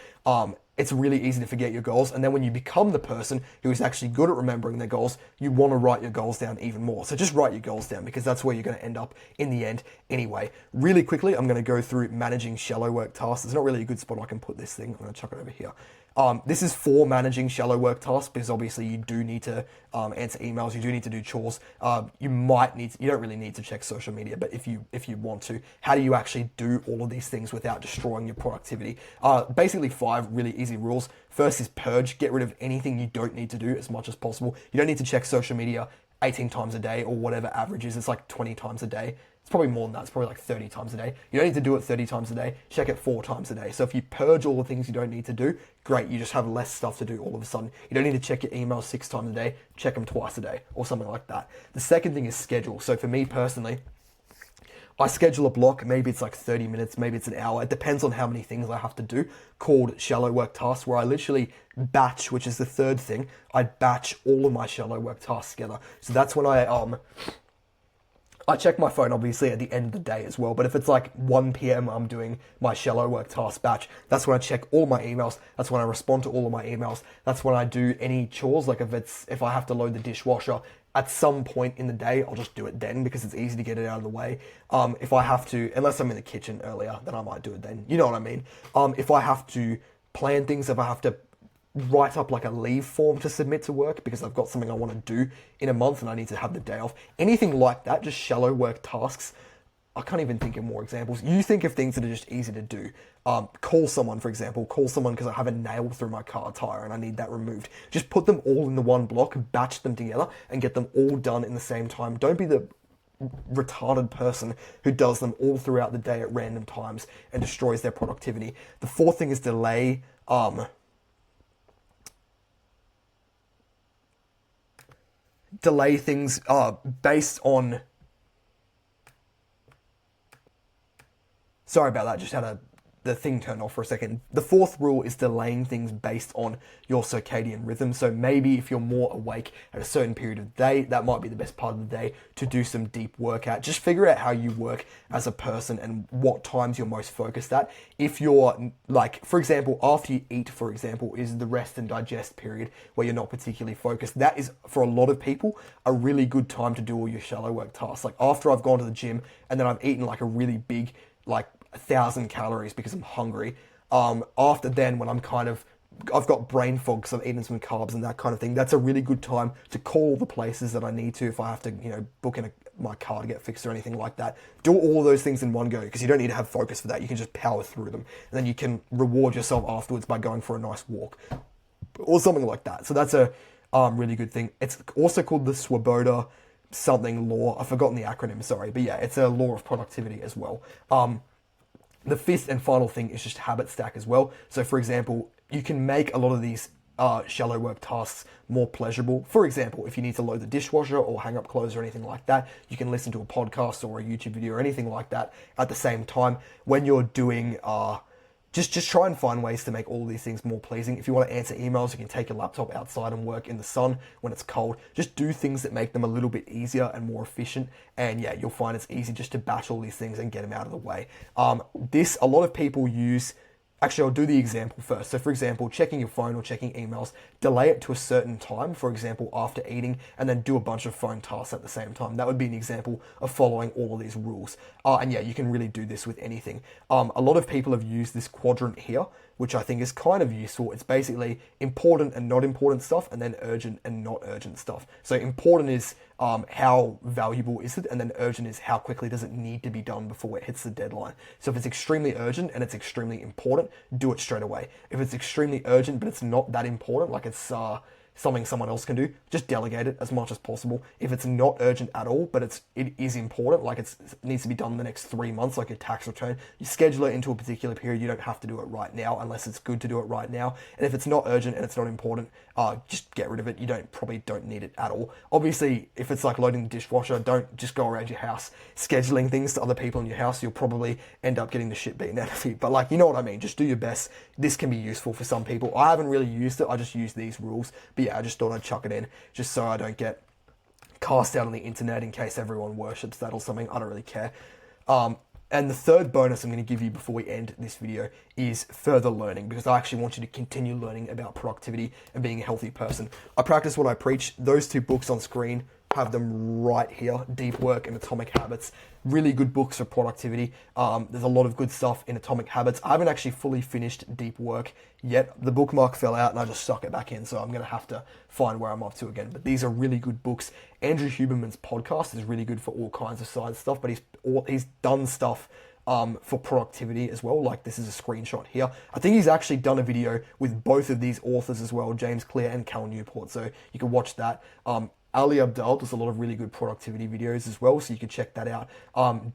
It's really easy to forget your goals, and then when you become the person who is actually good at remembering their goals, you want to write your goals down even more. So just write your goals down, because that's where you're going to end up in the end anyway. Really quickly, I'm going to go through managing shallow work tasks. There's not really a good spot I can put this thing. I'm going to chuck it over here. This is for managing shallow work tasks, because obviously you do need to answer emails, you do need to do chores. You don't really need to check social media, but if you want to, how do you actually do all of these things without destroying your productivity? Basically 5 really easy rules. First is purge. Get rid of anything you don't need to do as much as possible. You don't need to check social media 18 times a day, or whatever average is. It's like 20 times a day. It's probably more than that. It's probably like 30 times a day. You don't need to do it 30 times a day. Check it 4 times a day. So if you purge all the things you don't need to do, great. You just have less stuff to do all of a sudden. You don't need to check your emails 6 times a day. Check them twice a day, or something like that. The second thing is schedule. So for me personally, I schedule a block. Maybe it's like 30 minutes, maybe it's an hour. It depends on how many things I have to do, called shallow work tasks, where I literally batch, which is the third thing. I batch all of my shallow work tasks together. So that's when I check my phone, obviously, at the end of the day as well. But if it's like 1 p.m. I'm doing my shallow work task batch, that's when I check all my emails. That's when I respond to all of my emails. That's when I do any chores. Like if I have to load the dishwasher at some point in the day, I'll just do it then, because it's easy to get it out of the way. If I have to, unless I'm in the kitchen earlier, then I might do it then. You know what I mean? If I have to plan things, if I have to write up like a leave form to submit to work because I've got something I want to do in a month and I need to have the day off. Anything like that, just shallow work tasks. I can't even think of more examples. You think of things that are just easy to do. Call someone, for example. Call someone because I have a nail through my car tire and I need that removed. Just put them all in the one block, batch them together, and get them all done in the same time. Don't be the retarded person who does them all throughout the day at random times and destroys their productivity. The fourth thing is delay. delay things based on. Sorry about that. Just had the thing turned off for a second. The fourth rule is delaying things based on your circadian rhythm. So maybe if you're more awake at a certain period of the day, that might be the best part of the day to do some deep workout. Just figure out how you work as a person and what times you're most focused at. If you're like, for example, after you eat, for example, is the rest and digest period where you're not particularly focused. That is, for a lot of people, a really good time to do all your shallow work tasks. Like after I've gone to the gym and then I've eaten like a really big, like 1,000 calories because I'm hungry. After then, when I've got brain fog because I've eaten some carbs and that kind of thing. That's a really good time to call the places that I need to if I have to, book in my car to get fixed or anything like that. Do all those things in one go because you don't need to have focus for that. You can just power through them, and then you can reward yourself afterwards by going for a nice walk or something like that. So that's a really good thing. It's also called the Swoboda something law. I've forgotten the acronym, sorry, but yeah, it's a law of productivity as well. The fifth and final thing is just habit stack as well. So for example, you can make a lot of these shallow work tasks more pleasurable. For example, if you need to load the dishwasher or hang up clothes or anything like that, you can listen to a podcast or a YouTube video or anything like that at the same time. When you're doing just try and find ways to make all these things more pleasing. If you want to answer emails, you can take your laptop outside and work in the sun when it's cold. Just do things that make them a little bit easier and more efficient. And yeah, you'll find it's easy just to batch all these things and get them out of the way. A lot of people use. Actually, I'll do the example first. So for example, checking your phone or checking emails, delay it to a certain time, for example, after eating, and then do a bunch of phone tasks at the same time. That would be an example of following all of these rules. And yeah, you can really do this with anything. A lot of people have used this quadrant here, which I think is kind of useful. It's basically important and not important stuff, and then urgent and not urgent stuff. So important is how valuable is it, and then urgent is how quickly does it need to be done before it hits the deadline. So if it's extremely urgent and it's extremely important, do it straight away. If it's extremely urgent but it's not that important, like it's something someone else can do, just delegate it as much as possible. If it's not urgent at all, but it is important, like it needs to be done in the next 3 months, like your tax return, you schedule it into a particular period. You don't have to do it right now unless it's good to do it right now. And if it's not urgent and it's not important, just get rid of it. You probably don't need it at all. Obviously, if it's like loading the dishwasher, don't just go around your house scheduling things to other people in your house. You'll probably end up getting the shit beaten out of you. But like, you know what I mean? Just do your best. This can be useful for some people. I haven't really used it. I just use these rules. But yeah, I just thought I'd chuck it in just so I don't get cast out on the internet in case everyone worships that or something. I don't really care. And the third bonus I'm going to give you before we end this video is further learning, because I actually want you to continue learning about productivity and being a healthy person. I practice what I preach. Those two books on screen, have them right here, Deep Work and Atomic Habits. Really good books for productivity. There's a lot of good stuff in Atomic Habits. I haven't actually fully finished Deep Work yet. The bookmark fell out and I just stuck it back in, so I'm going to have to find where I'm up to again. But these are really good books. Andrew Huberman's podcast is really good for all kinds of side stuff, but he's done stuff for productivity as well. Like this is a screenshot here. I think he's actually done a video with both of these authors as well, James Clear and Cal Newport, so you can watch that. Ali Abdaal does a lot of really good productivity videos as well, so you can check that out.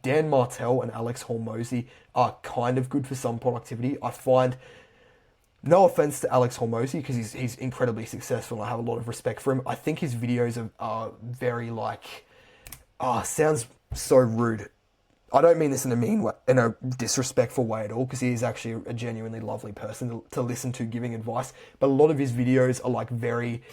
Dan Martell and Alex Hormozy are kind of good for some productivity. I find, no offense to Alex Hormozy, because he's incredibly successful and I have a lot of respect for him. I think his videos are very like, sounds so rude. I don't mean this in a mean way, in a disrespectful way at all, because he is actually a genuinely lovely person to listen to giving advice. But a lot of his videos are like very,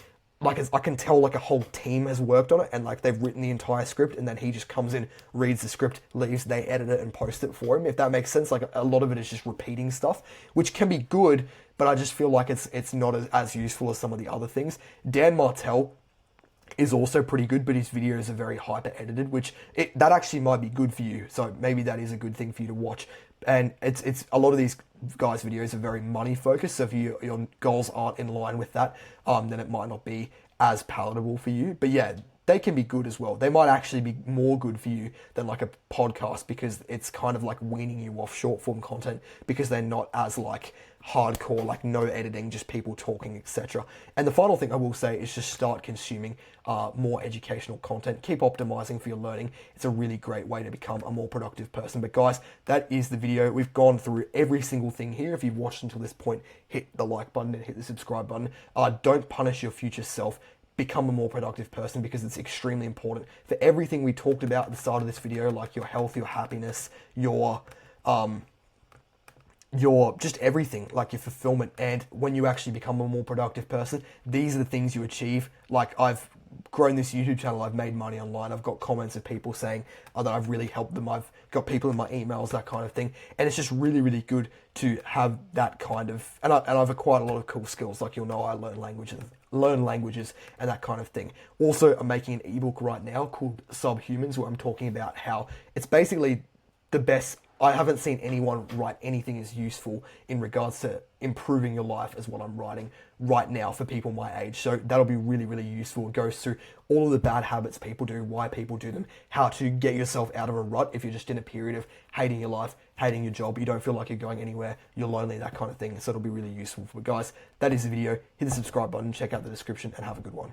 like I can tell like a whole team has worked on it and like they've written the entire script and then he just comes in, reads the script, leaves, they edit it and post it for him, if that makes sense. Like a lot of it is just repeating stuff, which can be good, but I just feel like it's not as useful as some of the other things. Dan Martell is also pretty good, but his videos are very hyper edited, which that actually might be good for you. So maybe that is a good thing for you to watch. And it's a lot of these guys' videos are very money focused. So if your goals aren't in line with that, then it might not be as palatable for you. But yeah, they can be good as well. They might actually be more good for you than like a podcast, because it's kind of like weaning you off short form content, because they're not as like hardcore, like no editing, just people talking, etc. And the final thing I will say is just start consuming more educational content. Keep optimizing for your learning. It's a really great way to become a more productive person. But guys, that is the video. We've gone through every single thing here. If you've watched until this point, hit the like button and hit the subscribe button. Don't punish your future self. become a more productive person, because it's extremely important for everything we talked about at the start of this video, like your health, your happiness, your just everything, like your fulfillment. And when you actually become a more productive person, these are the things you achieve. Like, I've grown this YouTube channel, I've made money online, I've got comments of people saying that I've really helped them, I've got people in my emails, that kind of thing. And it's just really, really good to have that kind of, and I've acquired a lot of cool skills. Like, you'll know I learn languages and that kind of thing. Also, I'm making an ebook right now called Subhumans, where I'm talking about how it's basically the best. I haven't seen anyone write anything as useful in regards to improving your life as what I'm writing right now for people my age. So that'll be really, really useful. It goes through all of the bad habits people do, why people do them, how to get yourself out of a rut if you're just in a period of hating your life, hating your job, you don't feel like you're going anywhere, you're lonely, that kind of thing. So it'll be really useful. But guys, that is the video. Hit the subscribe button, check out the description, and have a good one.